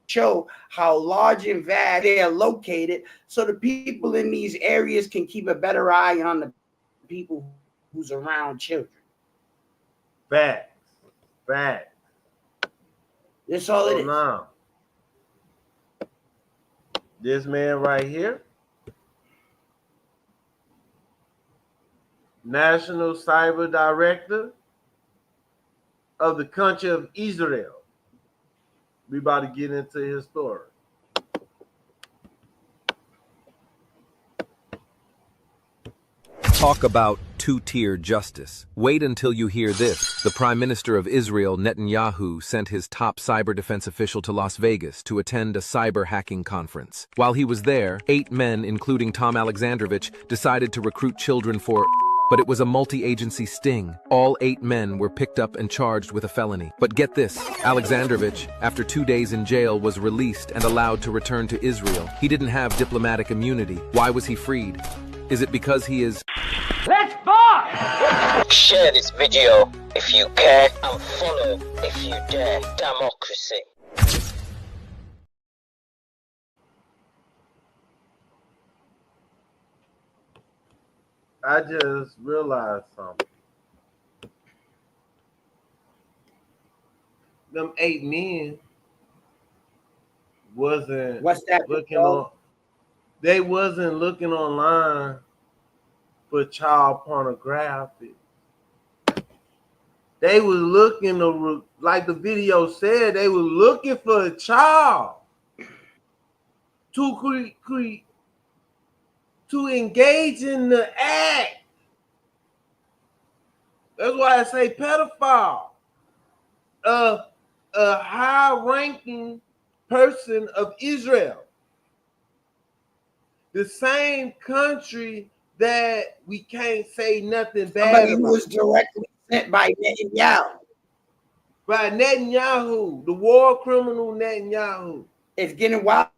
show how large and vast they are located so the people in these areas can keep a better eye on the people who's around children. Facts. That's all it is. Now, this man right here, National Cyber Director of the country of Israel. We about to get into his story. Talk about two-tier justice. Wait until you hear this. The Prime Minister of Israel, Netanyahu, sent his top cyber defense official to Las Vegas to attend a cyber hacking conference. While he was there, 8 men, including Tom Alexandrovich, decided to recruit children for... But it was a multi-agency sting. All 8 men were picked up and charged with a felony. But get this, Alexandrovich, after 2 days in jail, was released and allowed to return to Israel. He didn't have diplomatic immunity. Why was he freed? Is it because he is... Let's box! Share this video if you care and follow if you dare. Democracy. I just realized something. Them 8 men wasn't looking on. They wasn't looking online for child pornography. They was looking to, like the video said, they were looking for a child to to engage in the act. That's why I say pedophile. A high-ranking person of Israel, the same country that we can't say nothing bad Somebody about. who was directly sent by Netanyahu. By Netanyahu, the war criminal Netanyahu. It's getting wild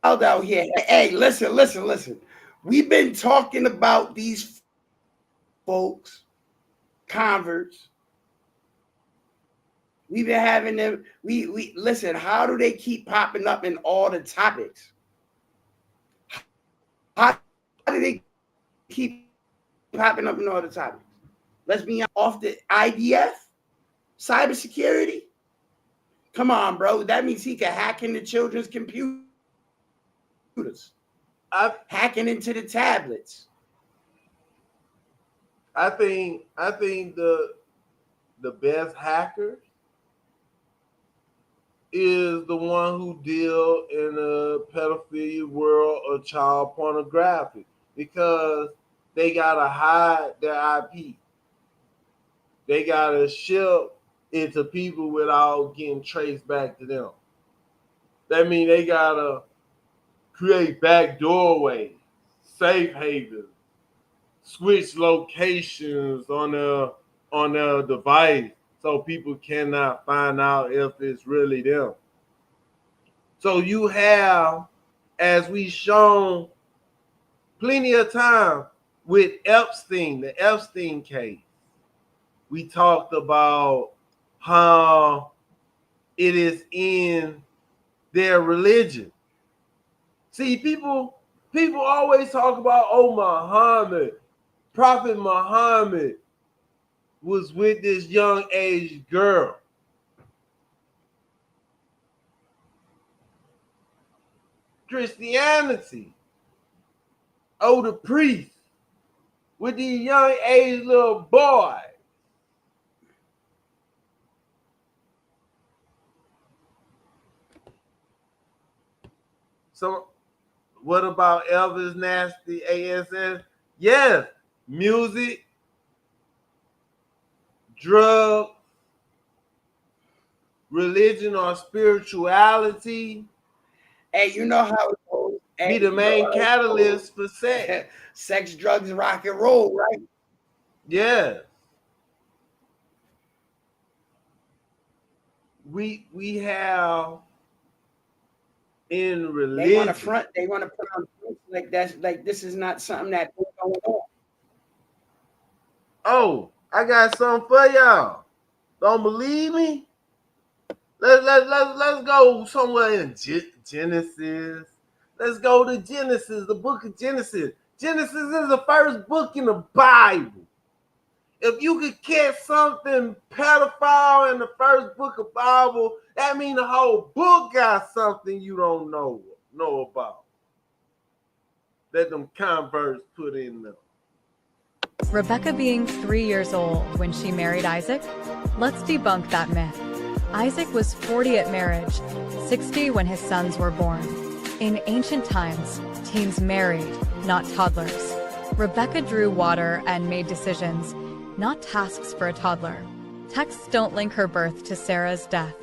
out here. Hey, listen. We've been talking about these folks, converts. We've been having them. We listen. How do they keep popping up in all the topics? How do they keep popping up in all the topics? Let's be off the IDF, cybersecurity. Come on, bro. That means he can hack into children's computers, hacking into the tablets. I think the best hacker is the one who deal in a pedophilia world or child pornography, because they gotta hide their IP. They gotta ship it to people without getting traced back to them. That means they gotta create back doorways, safe havens, switch locations on their device so people cannot find out if it's really them. So you have, as we shown plenty of time with Epstein, the Epstein case, we talked about how it is in their religion. See, people always talk about, oh, Muhammad, Prophet Muhammad was with this young age girl. Christianity, oh, the priest with these young age little boy. So What about Elvis Nasty ASS? Yes, music, drug, religion or spirituality. Hey, you know how it goes. Be the main catalyst for sex. Sex, drugs, rock and roll, right? Yes. We have in religion. They want to front. They want to put on like that's like this is not something that is going on. Oh, I got something for y'all. Don't believe me? Let's go somewhere in Genesis. Let's go to Genesis, the book of Genesis. Genesis is the first book in the Bible. If you could catch something pedophile in the first book of Bible, that means the whole book got something you don't know about. That them converts put in them. Rebecca being 3 years old when she married Isaac? Let's debunk that myth. Isaac was 40 at marriage, 60 when his sons were born. In ancient times, teens married, not toddlers. Rebecca drew water and made decisions, not tasks for a toddler. Texts don't link her birth to Sarah's death.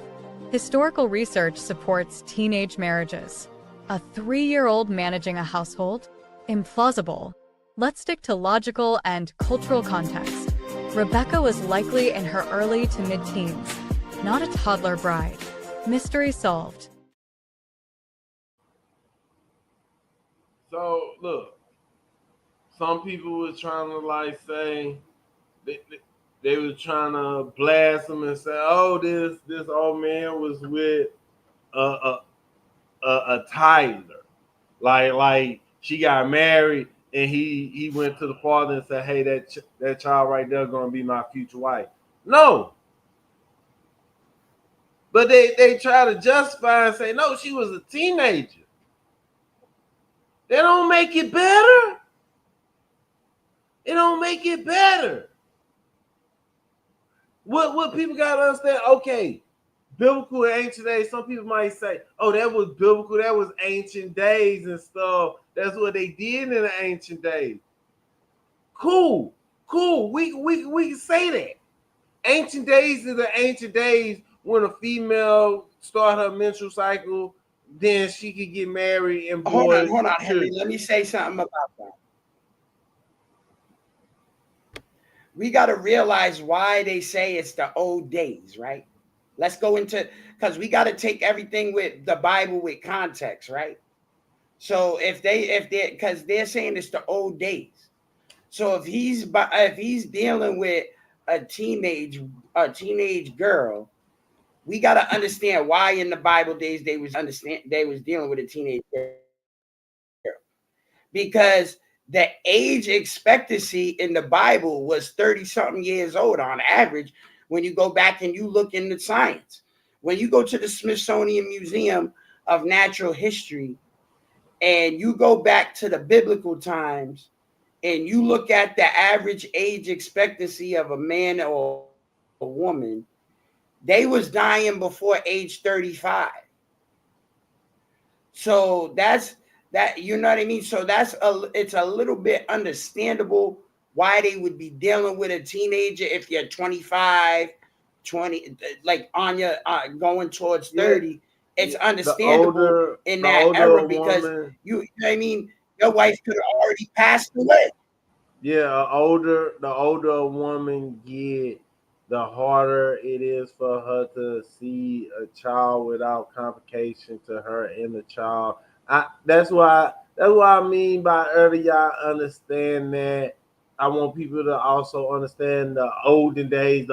Historical research supports teenage marriages. A 3-year-old managing a household? Implausible. Let's stick to logical and cultural context. Rebecca was likely in her early to mid-teens, not a toddler bride. Mystery solved. So, look, some people were trying to like say, they were trying to blast him and say, oh, this old man was with a Tyler. Like she got married and he went to the father and said, hey, that child right there gonna be my future wife. No. But they try to justify and say, no, she was a teenager. They don't make it better. It don't make it better. What people gotta understand, okay, biblical and ancient days, some people might say, oh, that was biblical, that was ancient days and stuff. That's what they did in the ancient days. Cool. We can say that. Ancient days is the ancient days when a female start her menstrual cycle, then she could get married and boys. Hold on, Henry. Let me say something about that. We got to realize why they say it's the old days, right? Let's go into, because we got to take everything with the Bible with context, right? So if because they're saying it's the old days. So if he's dealing with a teenage girl, we got to understand why in the Bible days they was dealing with a teenage girl, because the age expectancy in the Bible was 30-something years old on average. When you go back and you look into science, when you go to the Smithsonian Museum of Natural History and you go back to the biblical times and you look at the average age expectancy of a man or a woman, they was dying before age 35. So that's that, you know what I mean? So it's a little bit understandable why they would be dealing with a teenager if you're 25, 20, like on your going towards 30. Yeah. It's understandable in that era because you know what I mean, your wife could have already passed away. Yeah, the older a woman get, the harder it is for her to see a child without complication to her and the child. That's why I mean by early y'all understand that. I want people to also understand the older days,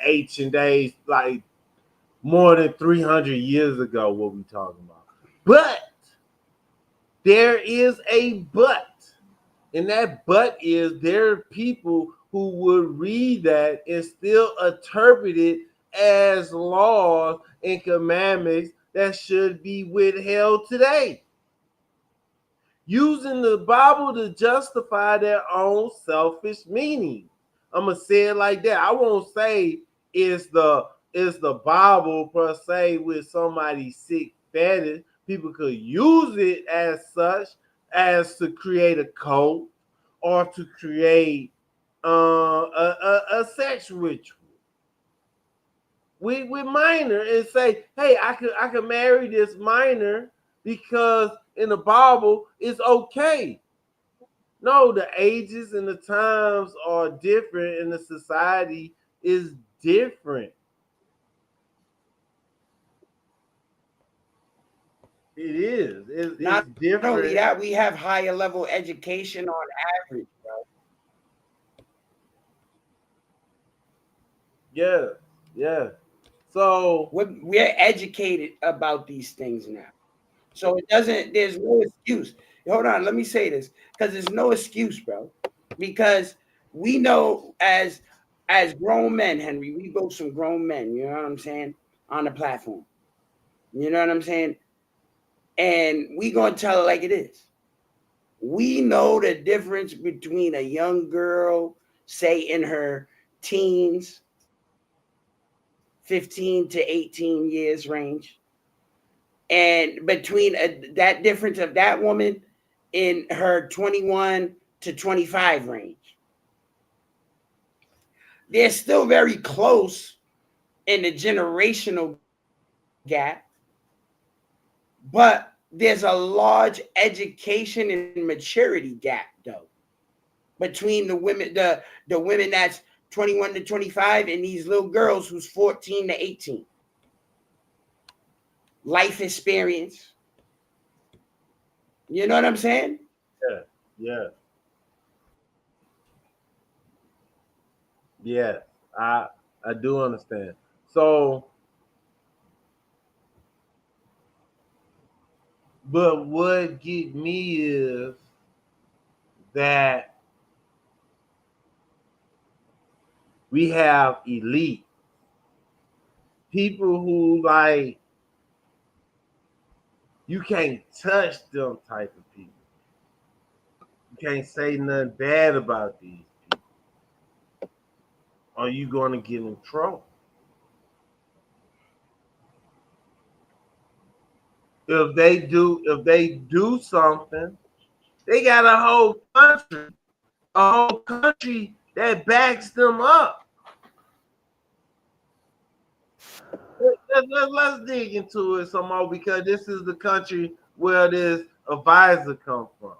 ancient days, like more than 300 years ago, what we talking about. But there is a but. And that but is there are people who would read that and still interpret it as laws and commandments that should be withheld today, using the Bible to justify their own selfish meaning. I'm gonna say it like that. I won't say it's the Bible per se with somebody's sick fetish, people could use it as such as to create a cult or to create a sex ritual with minor and say, hey, I could marry this minor because in the Bible it's okay. No, the ages and the times are different and the society is different. It is. It's different. Not only that, we have higher level education on average, bro. Yeah. So we're educated about these things now. So there's no excuse. Hold on, let me say this, because there's no excuse, bro. Because we know as grown men, Henry, we both some grown men, you know what I'm saying, on the platform. You know what I'm saying? And we gonna tell it like it is. We know the difference between a young girl, say in her teens, 15 to 18 years range, and between that difference of that woman in her 21 to 25 range. They're still very close in the generational gap, but there's a large education and maturity gap, though, between the women, the women that's 21 to 25 and these little girls who's 14 to 18. Life experience. You know what I'm saying? Yeah. Yeah, I do understand. So, but what get me is that we have elite people who, like, you can't touch them type of people. You can't say nothing bad about these people, or you going to get in trouble. If they do something, they got a whole country that backs them up. Let's dig into it some more, because this is the country where this advisor come from.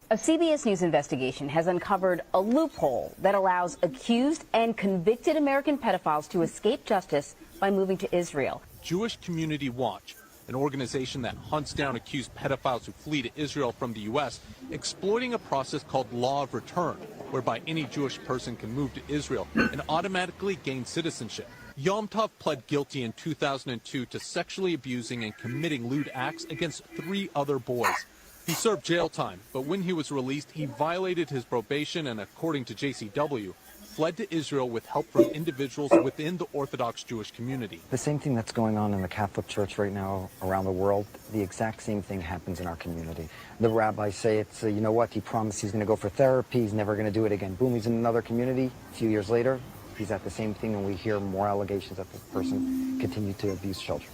A CBS News investigation has uncovered a loophole that allows accused and convicted American pedophiles to escape justice by moving to Israel. Jewish Community Watch, an organization that hunts down accused pedophiles who flee to Israel from the U.S., exploiting a process called Law of Return, whereby any Jewish person can move to Israel and automatically gain citizenship. Yom Tov pled guilty in 2002 to sexually abusing and committing lewd acts against 3 other boys. He served jail time, but when he was released, he violated his probation and, according to JCW, fled to Israel with help from individuals within the Orthodox Jewish community. The same thing that's going on in the Catholic Church right now around the world, the exact same thing happens in our community. The rabbis say it's, you know what, he promised he's going to go for therapy, he's never going to do it again. Boom, he's in another community. A few years later, he's at the same thing, and we hear more allegations that the person continued to abuse children.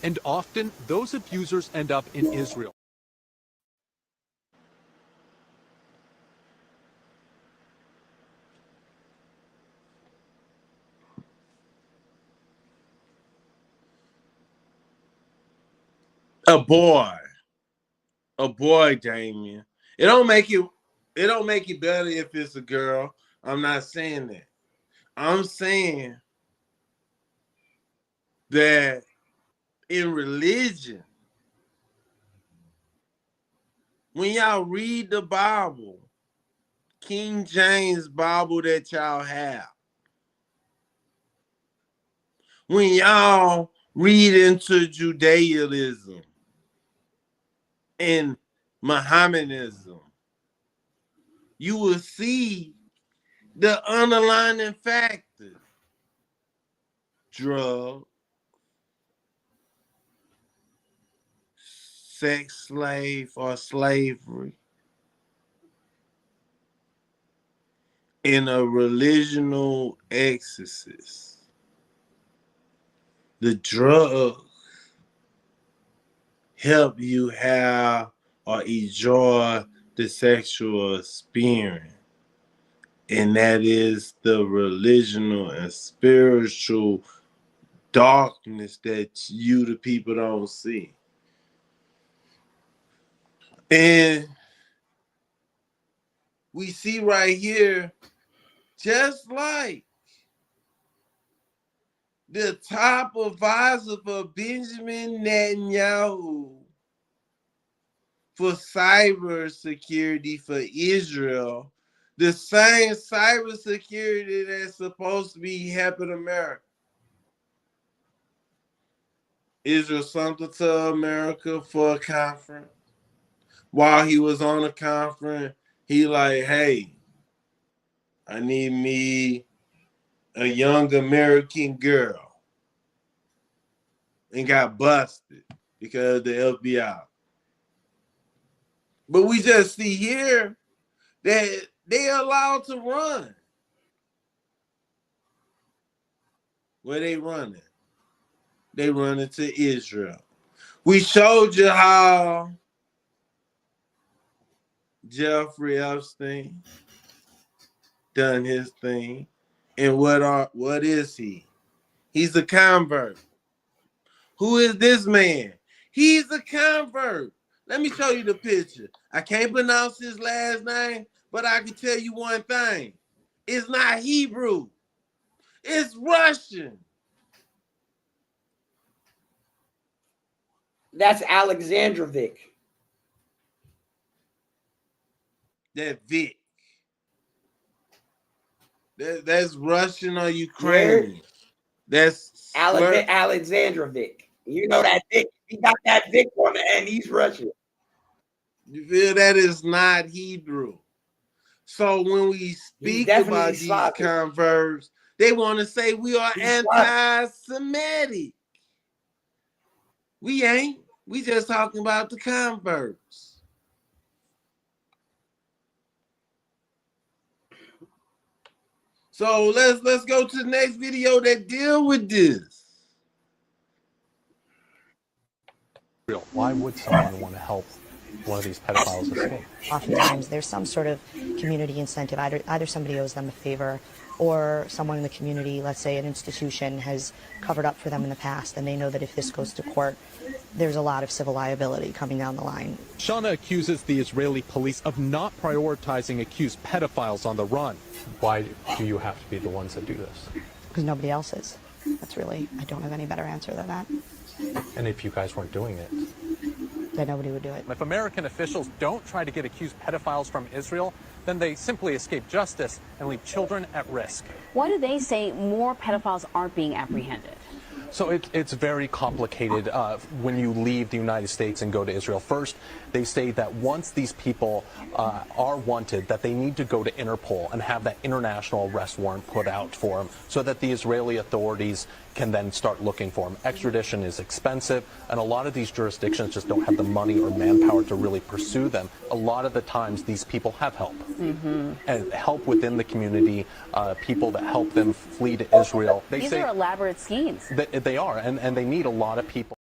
And often, those abusers end up in Israel. A boy, Damien. It don't make it better if it's a girl. I'm not saying that. I'm saying that in religion, when y'all read the Bible, King James Bible that y'all have, when y'all read into Judaism and Mohammedanism, you will see the underlying factors: drugs, sex slave or slavery, and a religional exorcist. The drugs help you have or enjoy the sexual experience. And that is the religional and spiritual darkness that you, the people, don't see. And we see right here, just like the top advisor for Benjamin Netanyahu for cybersecurity for Israel, the same cybersecurity that's supposed to be helping America. Israel something to America for a conference. While he was on a conference, he like, hey, I need me a young American girl. And got busted because of the FBI. But we just see here that they allowed to run. Where they running? They running to Israel. We showed you how Jeffrey Epstein done his thing. And what is he? He's a convert. Who is this man? He's a convert. Let me show you the picture. I can't pronounce his last name, but I can tell you one thing. It's not Hebrew. It's Russian. That's Alexandrovic. That Vic. That's Russian or Ukrainian. That's Alexandrovic. You know that Vic. He got that Vic on the end. He's Russian. You feel that is not Hebrew. So when we speak about these converts, they want to say we are anti-Semitic. We ain't. We just talking about the converts. So let's go to the next video that deal with this. Why would someone want to help one of these pedophiles escape? Oftentimes there's some sort of community incentive. Either somebody owes them a favor, or someone in the community, let's say an institution, has covered up for them in the past, and they know that if this goes to court, there's a lot of civil liability coming down the line. Shauna accuses the Israeli police of not prioritizing accused pedophiles on the run. Why do you have to be the ones that do this? Because nobody else is. That's really, I don't have any better answer than that. And if you guys weren't doing it? Then nobody would do it. If American officials don't try to get accused pedophiles from Israel, then they simply escape justice and leave children at risk. Why do they say more pedophiles aren't being apprehended? So it's very complicated when you leave the United States and go to Israel. First, they say that once these people are wanted, that they need to go to Interpol and have that international arrest warrant put out for them so that the Israeli authorities can then start looking for them. Extradition is expensive, and a lot of these jurisdictions just don't have the money or manpower to really pursue them. A lot of the times, these people have help. And help within the community, people that help them flee to Israel. These are elaborate schemes. They are, and they need a lot of people.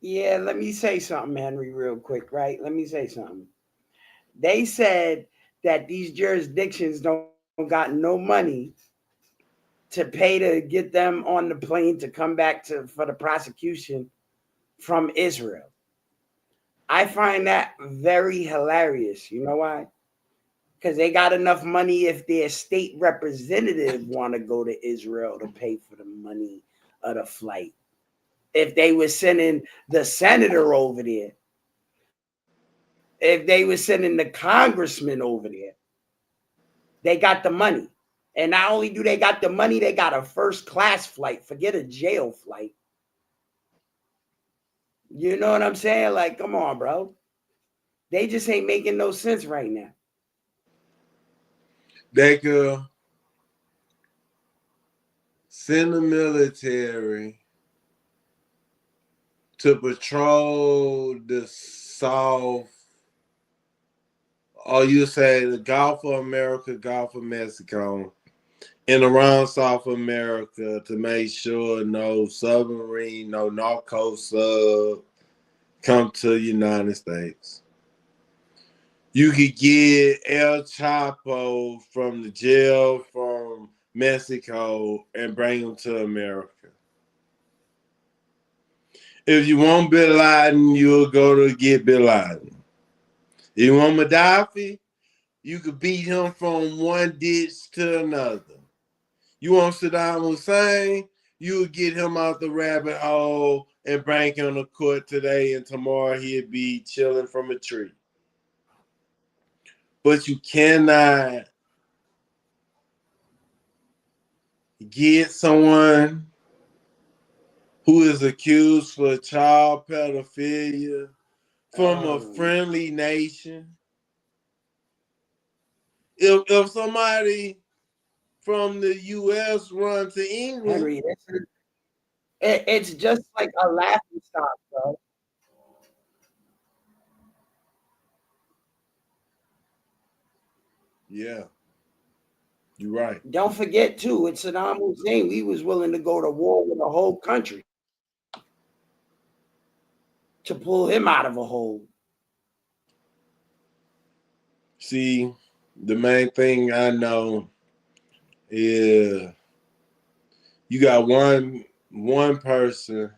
Yeah, let me say something, Henry, real quick, right? Let me say something. They said that these jurisdictions don't got no money to pay to get them on the plane to come back for the prosecution from Israel. I find that very hilarious. You know why? Because they got enough money if their state representative want to go to Israel to pay for the money of the flight. If they were sending the senator over there, if they were sending the congressman over there, they got the money. And not only do they got the money, they got a first class flight. Forget a jail flight. You know what I'm saying? Like, come on, bro. They just ain't making no sense right now. They could send the military to patrol the South, or you say the Gulf of America, Gulf of Mexico, and around South America to make sure no submarine, no narco sub come to the United States. You could get El Chapo from the jail from Mexico and bring him to America. If you want Bin Laden, you'll go to get Bin Laden. If you want Gaddafi, you could beat him from one ditch to another. You want Saddam Hussein, you would get him out the rabbit hole and bring him to court today, and tomorrow he'd be chilling from a tree. But you cannot get someone who is accused for child pedophilia from a friendly nation. If somebody from the U.S. run to England, Henry, it's just like a laughing stock, bro. Yeah, you're right. Don't forget too, it's Saddam Hussein. We was willing to go to war with a whole country to pull him out of a hole. See, the main thing I know is you got one person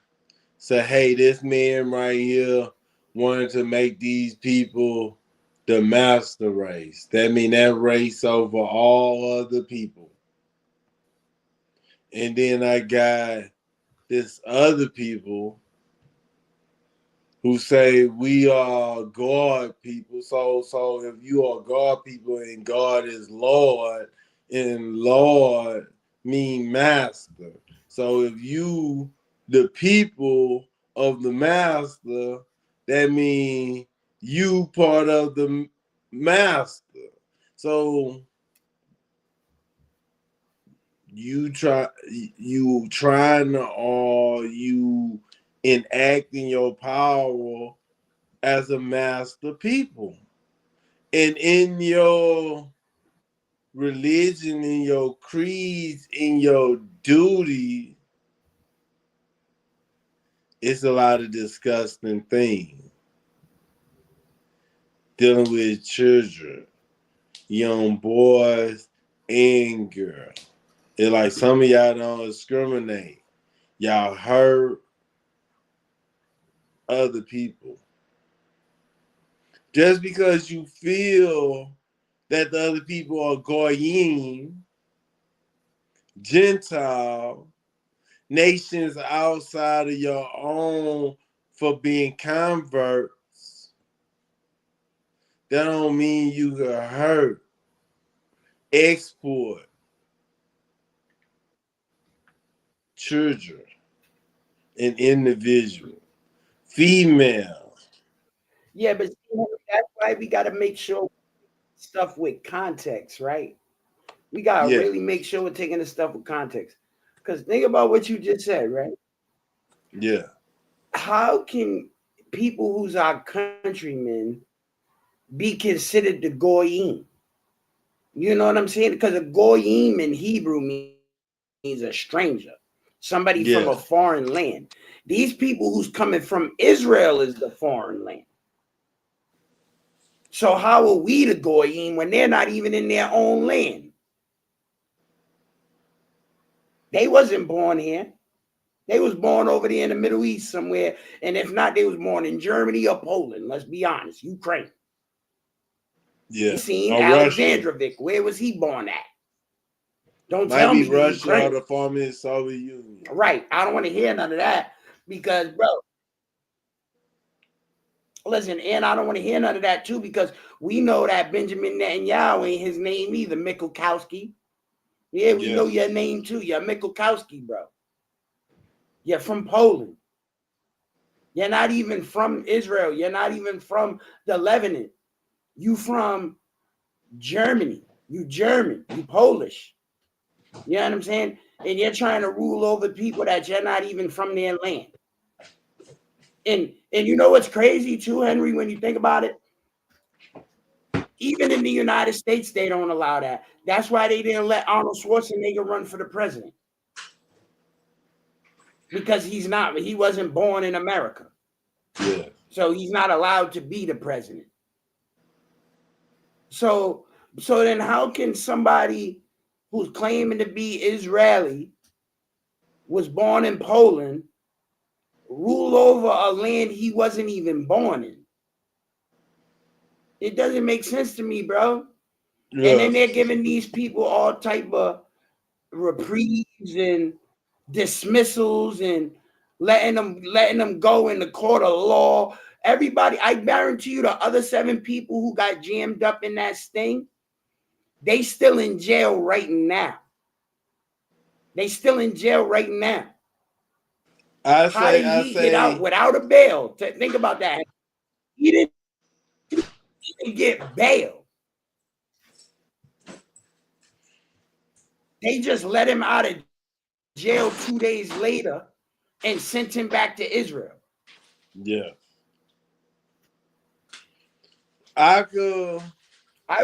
say, hey, this man right here wanted to make these people the master race. That means that race over all other people. And then I got this other people who say we are God people. So if you are God people and God is Lord, and Lord mean master. So if you the people of the master, that means you part of the master. So you trying to, or you enacting your power as a master people. And in your religion, in your creeds, in your duty, it's a lot of disgusting things. Dealing with children, young boys and girls. It's like some of y'all don't discriminate. Y'all hurt other people. Just because you feel that the other people are Goyim, Gentile, nations outside of your own for being converts, that don't mean you can hurt, export children, an individual, female. Yeah, but that's why we got to make sure stuff with context, right? We got to really make sure we're taking the stuff with context. Because think about what you just said, right? Yeah. How can people who's our countrymen be considered the Goyim? You know what I'm saying? Because a Goyim in Hebrew means a stranger, somebody from a foreign land. These people who's coming from Israel is the foreign land. So how are we the Goyim when they're not even in their own land? They wasn't born here. They was born over there in the Middle East somewhere. And if not, they was born in Germany or Poland. Let's be honest, Ukraine. Yeah. You seen Alexandrovic. Where was he born at? Don't tell me Russia or the former Soviet Union. Right. I don't want to hear none of that because, bro, listen, and I don't want to hear none of that too because we know that Benjamin Netanyahu ain't his name either, Mikulkowski. Yeah, we know your name too. You're Mikulkowski, bro. You're from Poland. You're not even from Israel. You're not even from the Lebanon. You from Germany. You German. You Polish. You know what I'm saying? And you're trying to rule over people that you're not even from their land. And you know what's crazy too, Henry, when you think about it? Even in the United States, they don't allow that. That's why they didn't let Arnold Schwarzenegger run for the president. Because he wasn't born in America. Yeah. So he's not allowed to be the president. So then how can somebody who's claiming to be Israeli, was born in Poland, rule over a land he wasn't even born in? It doesn't make sense to me, bro. Yeah. And then they're giving these people all type of reprieves and dismissals and letting them go in the court of law. Everybody, I guarantee you, the other 7 people who got jammed up in that sting, they still in jail right now. They still in jail right now. How did he get out without a bail? Think about that. He didn't even get bail. They just let him out of jail 2 days later and sent him back to Israel. Yeah. I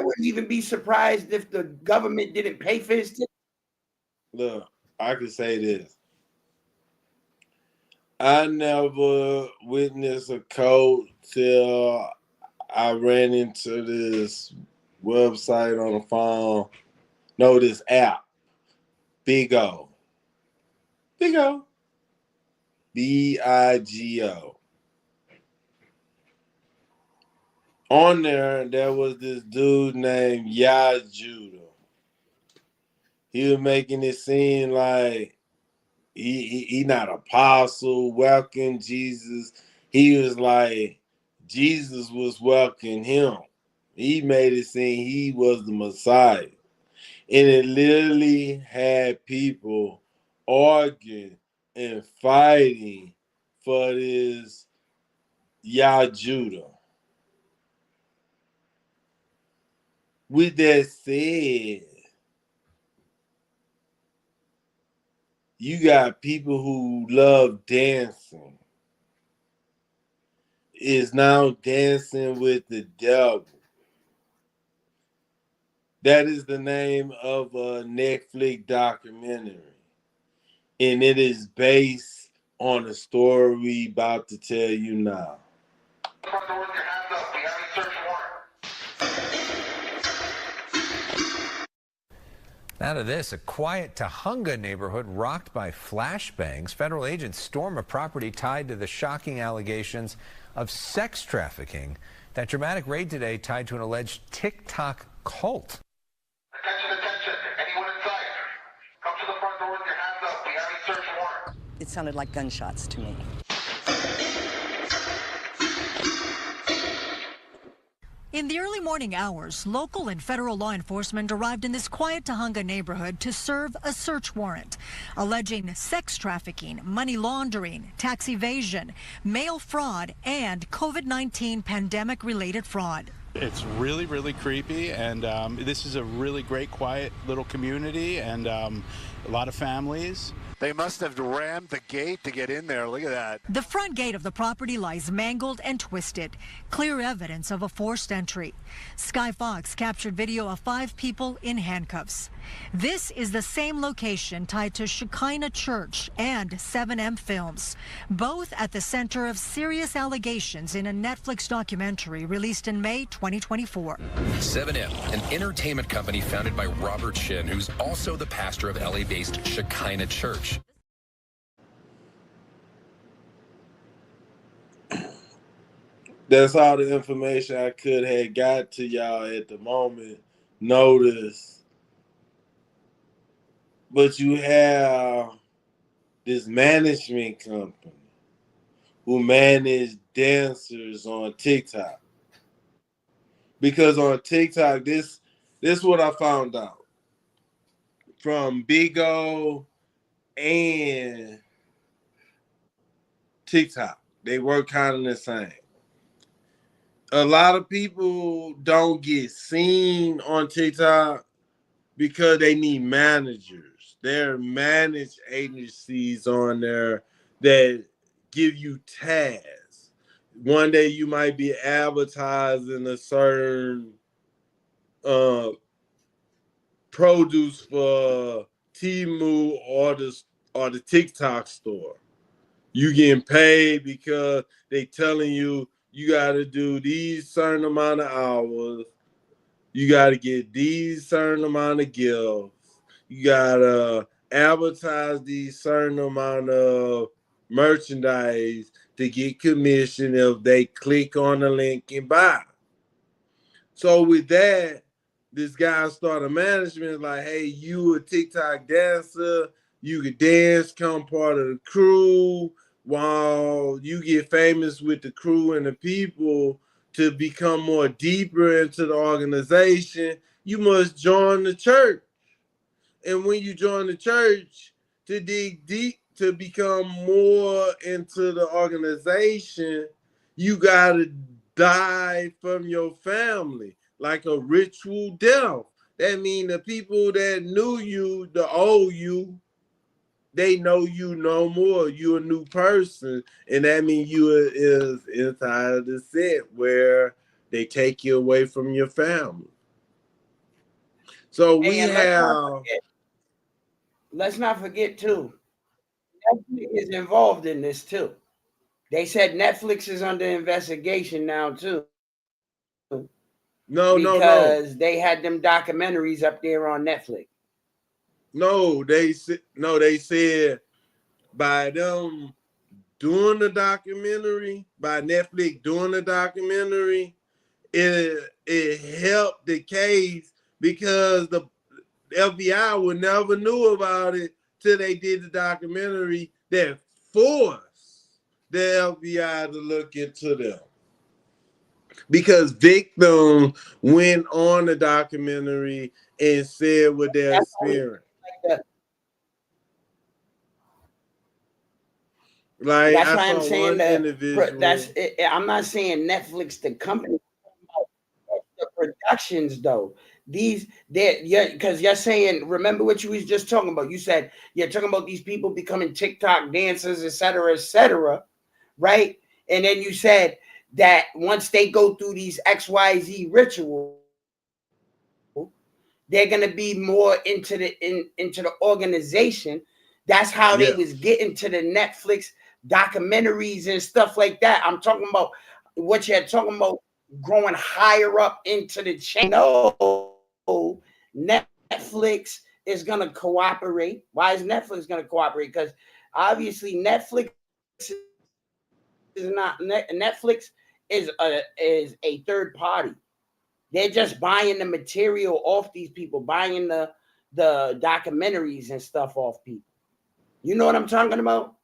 wouldn't even be surprised if the government didn't pay for his ticket. Look, I could say this. I never witnessed a code till I ran into this website on the phone. No, this app. Bigo. Bigo. Bigo. On there was this dude named Judah. He was making it seem like he not apostle, welcome Jesus. He was like Jesus was welcoming him. He made it seem he was the Messiah. And it literally had people arguing and fighting for this Judah. With that said, you got people who love dancing is now dancing with the devil. That is the name of a Netflix documentary. And it is based on a story we about to tell you now. Now to this, a quiet Tahunga neighborhood rocked by flashbangs. Federal agents storm a property tied to the shocking allegations of sex trafficking. That dramatic raid today tied to an alleged TikTok cult. Attention. Anyone inside? Come to the front door with your hands up. We have a search warrant. It sounded like gunshots to me. In the early morning hours, local and federal law enforcement arrived in this quiet Tahunga neighborhood to serve a search warrant, alleging sex trafficking, money laundering, tax evasion, mail fraud, and COVID-19 pandemic-related fraud. It's really, really creepy, and this is a really great, quiet little community, and a lot of families. They must have rammed the gate to get in there. Look at that. The front gate of the property lies mangled and twisted, clear evidence of a forced entry. Sky Fox captured video of 5 people in handcuffs. This is the same location tied to Shekinah Church and 7M Films, both at the center of serious allegations in a Netflix documentary released in May 2024. 7M, an entertainment company founded by Robert Shin, who's also the pastor of LA-based Shekinah Church. That's all the information I could have got to y'all at the moment. Notice. But you have this management company who manage dancers on TikTok. Because on TikTok, this is what I found out. From Bigo and TikTok. They work kind of the same. A lot of people don't get seen on TikTok because they need managers. There are managed agencies on there that give you tasks. One day you might be advertising a certain uh, produce for Temu or the TikTok store. You getting paid because they telling you you got to do these certain amount of hours. You got to get these certain amount of gifts. You got to advertise these certain amount of merchandise to get commission if they click on the link and buy. So with that, this guy started management like, hey, you a TikTok dancer, you could dance, come part of the crew. While you get famous with the crew and the people to become more deeper into the organization, you must join the church. And when you join the church, to dig deep, to become more into the organization, you got to die from your family, like a ritual death. That means the people that knew you, the old you, they know you no more. You're a new person. And that means you is inside of the set where they take you away from your family. So we And have... let's not forget too, Netflix is involved in this too. They said Netflix is under investigation now too. Because they had them documentaries up there on Netflix. No, they said by them doing the documentary, by Netflix doing the documentary, it helped the case because the FBI would never knew about it till they did the documentary that forced the FBI to look into them. Because victims went on the documentary and said what their experience. Like that's I why I'm saw saying one individual. I'm not saying Netflix the company, the productions though. Because you're saying, remember what you was just talking about. You said you're talking about these people becoming TikTok dancers, et cetera, right? And then you said that once they go through these XYZ rituals, they're gonna be more into the organization. That's how they was getting to the Netflix documentaries and stuff like that. I'm talking about what you're talking about, growing higher up into the chain. No, Netflix is gonna cooperate. Why is Netflix gonna cooperate? Because obviously Netflix is not Netflix is a third party. They're just buying the material off these people, buying the documentaries and stuff off people. You know what I'm talking about?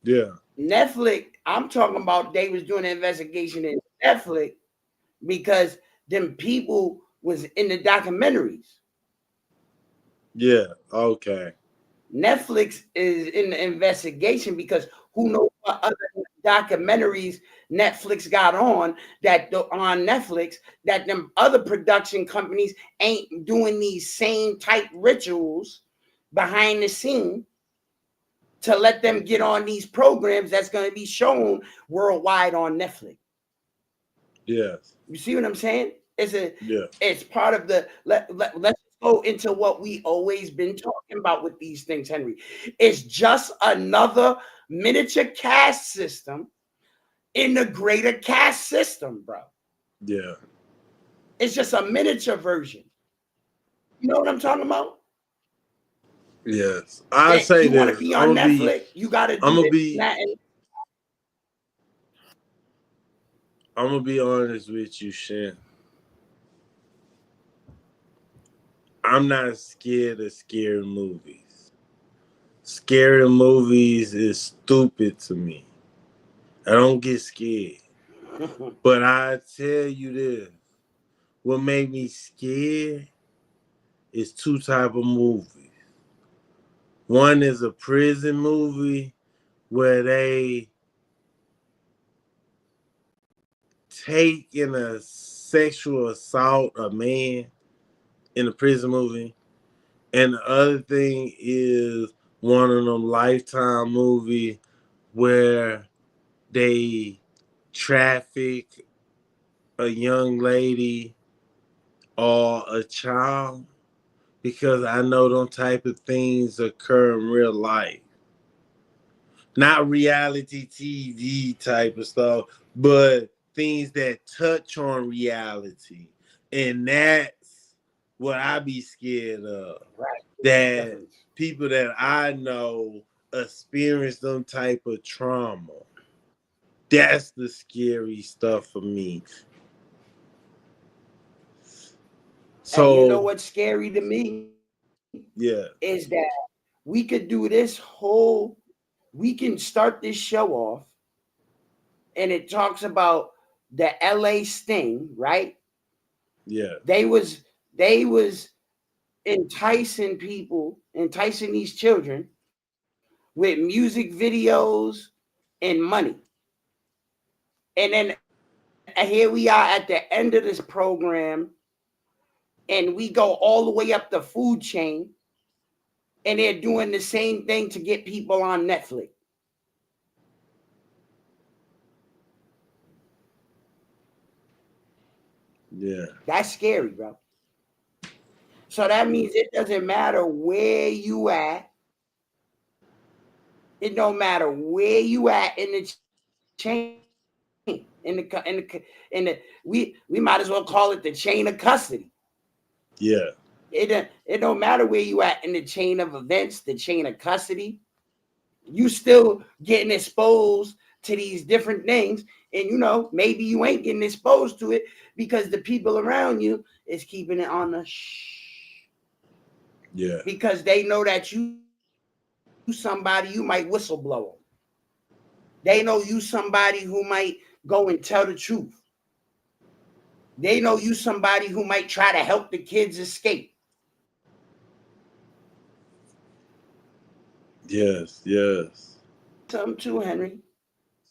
Yeah. Netflix, I'm talking about they was doing an investigation in Netflix because them people was in the documentaries. Yeah, okay. Netflix is in the investigation because who knows what other documentaries Netflix got on Netflix that them other production companies ain't doing these same type rituals behind the scene to let them get on these programs that's going to be shown worldwide on Netflix. Yes. You see what I'm saying? It's part of the let's go into what we always been talking about with these things, Henry. It's just another miniature caste system in the greater caste system, bro. Yeah. It's just a miniature version. You know what I'm talking about? Yes. I say you this. want to be on Netflix, you got to do I'm gonna be honest with you, Shen. I'm not scared of scary movies. Scary movies is stupid to me. I don't get scared. But I tell you this, what made me scared is two type of movies. One is a prison movie where they take in a sexual assault a man in a prison movie. And the other thing is one of them Lifetime movies where they traffic a young lady or a child, because I know them type of things occur in real life. Not reality TV type of stuff, but things that touch on reality. And that's what I be scared of. Right. That people that I know experience them type of trauma. That's the scary stuff for me. And you know So what's scary to me? yeah. Is that we could do we can start this show off and it talks about the LA sting, right? Yeah. They was enticing these children with music videos and money. And then here we are at the end of this program, and we go all the way up the food chain, and they're doing the same thing to get people on Netflix. Yeah. That's scary, bro. So that means it doesn't matter where you at. It don't matter where you at in the chain. We might as well call it the chain of custody. Yeah. It don't matter where you at in the chain of events, the chain of custody. You still getting exposed to these different things, and maybe you ain't getting exposed to it because the people around you is keeping it on the shh. Yeah. Because they know that you somebody you might whistleblow them. They know you somebody who might go and tell the truth. They know you somebody who might try to help the kids escape. Yes, yes. Something too, Henry.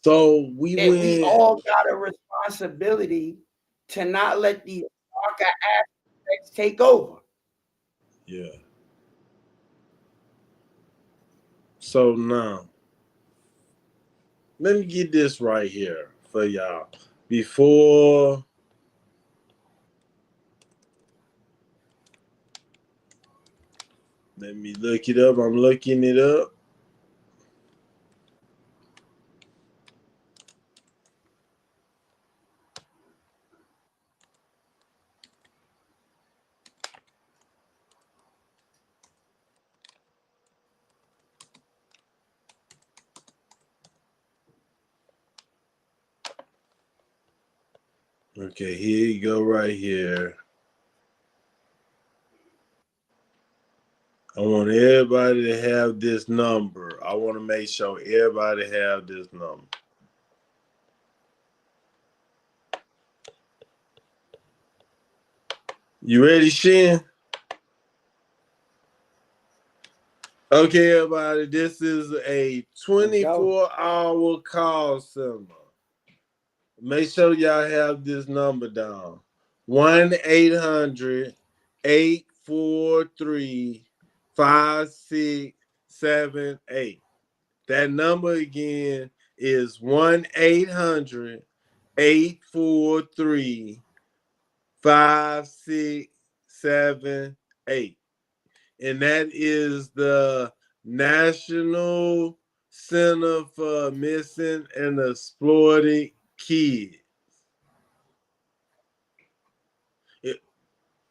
So we And we went. all got a responsibility to not let these darker aspects take over. Yeah. So now, let me get this right here for y'all. Before let me look it up. I'm looking it up. Okay, here you go right here. I want everybody to have this number. I want to make sure everybody have this number. You ready, Shin? Okay, everybody, this is a 24-hour call center. Make sure y'all have this number down. 1-800-843-5678. That number again is 1-800-843-5678. And that is the National Center for Missing and Exploited Kids. It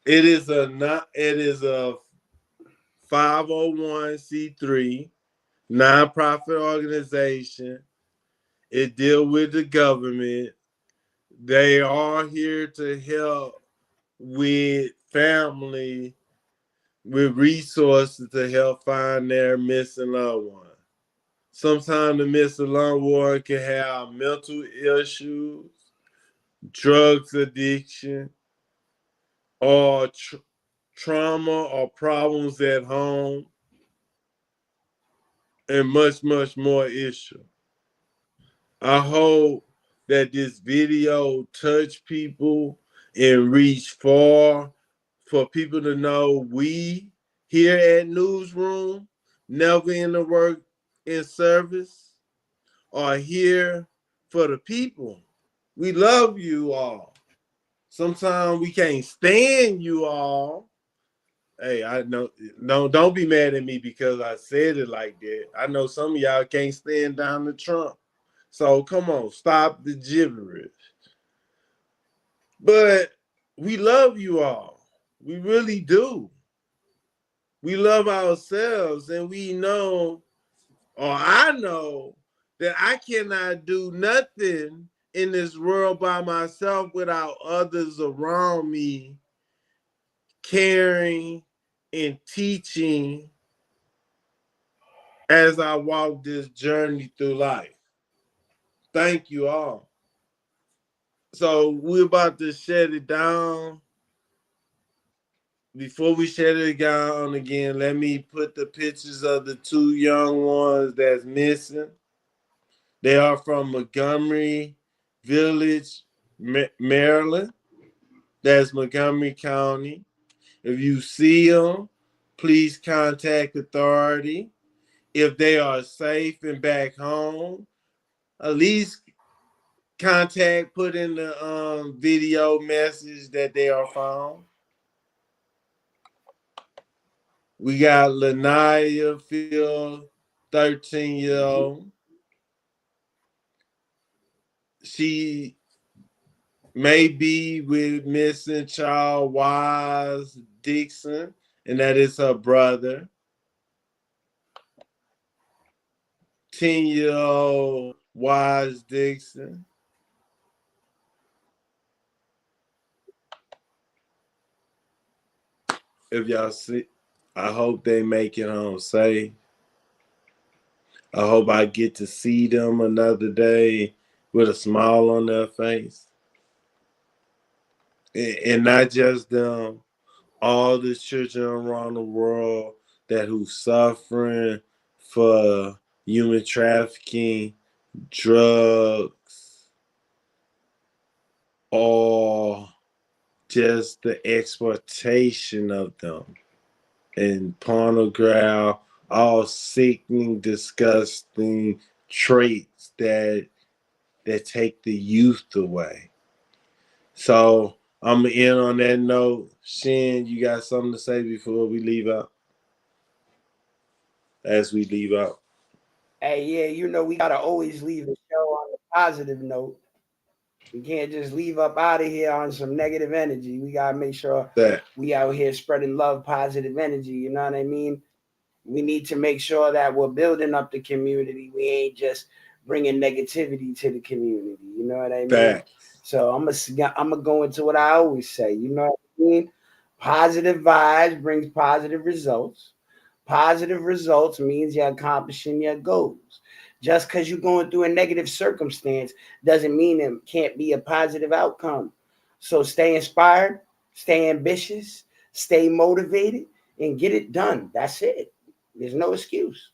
is a 501c3 nonprofit organization. It deals with the government. They are here to help with family with resources to help find their missing loved one. Sometimes the missing loved one can have mental issues, drugs addiction, or trauma or problems at home, and much, much more issues. I hope that this video touch people and reach far for people to know we here at Newsroom, never in the work in service, are here for the people. We love you all. Sometimes we can't stand you all. Hey, I know, no, don't be mad at me because I said it like that. I know some of y'all can't stand Donald Trump. So come on, stop the gibberish. But we love you all. We really do. We love ourselves, and we know, or I know, that I cannot do nothing in this world by myself without others around me caring and teaching as I walk this journey through life. Thank you all. So we're about to shut it down. Before we shut it down again, let me put the pictures of the two young ones that's missing. They are from Montgomery Village, Maryland. That's Montgomery County. If you see them, please contact authority. If they are safe and back home, at least put in the video message that they are found. We got Lanaya Field, 13-year-old. She may be with missing child Wise Dixon, and that is her brother. 10-year-old Wise Dixon. If y'all see, I hope they make it home safe. I hope I get to see them another day with a smile on their face. And not just them, all the children around the world who suffering for human trafficking, drugs, or just the exploitation of them, and pornography, all sickening, disgusting traits that take the youth away. So I'm gonna end on that note. Shin, you got something to say before we leave out? As we leave out. Hey, yeah, you know we gotta always leave the show on a positive note. We can't just leave up out of here on some negative energy. We gotta make sure that we out here spreading love, positive energy. You know what I mean? We need to make sure that we're building up the community. We ain't just bringing negativity to the community. You know what I mean? That. So I'm gonna go into what I always say. You know what I mean? Positive vibes brings positive results. Positive results means you're accomplishing your goals. Just because you're going through a negative circumstance doesn't mean it can't be a positive outcome. So stay inspired, stay ambitious, stay motivated, and get it done. That's it. There's no excuse.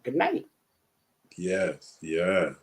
Good night. Yes, yes.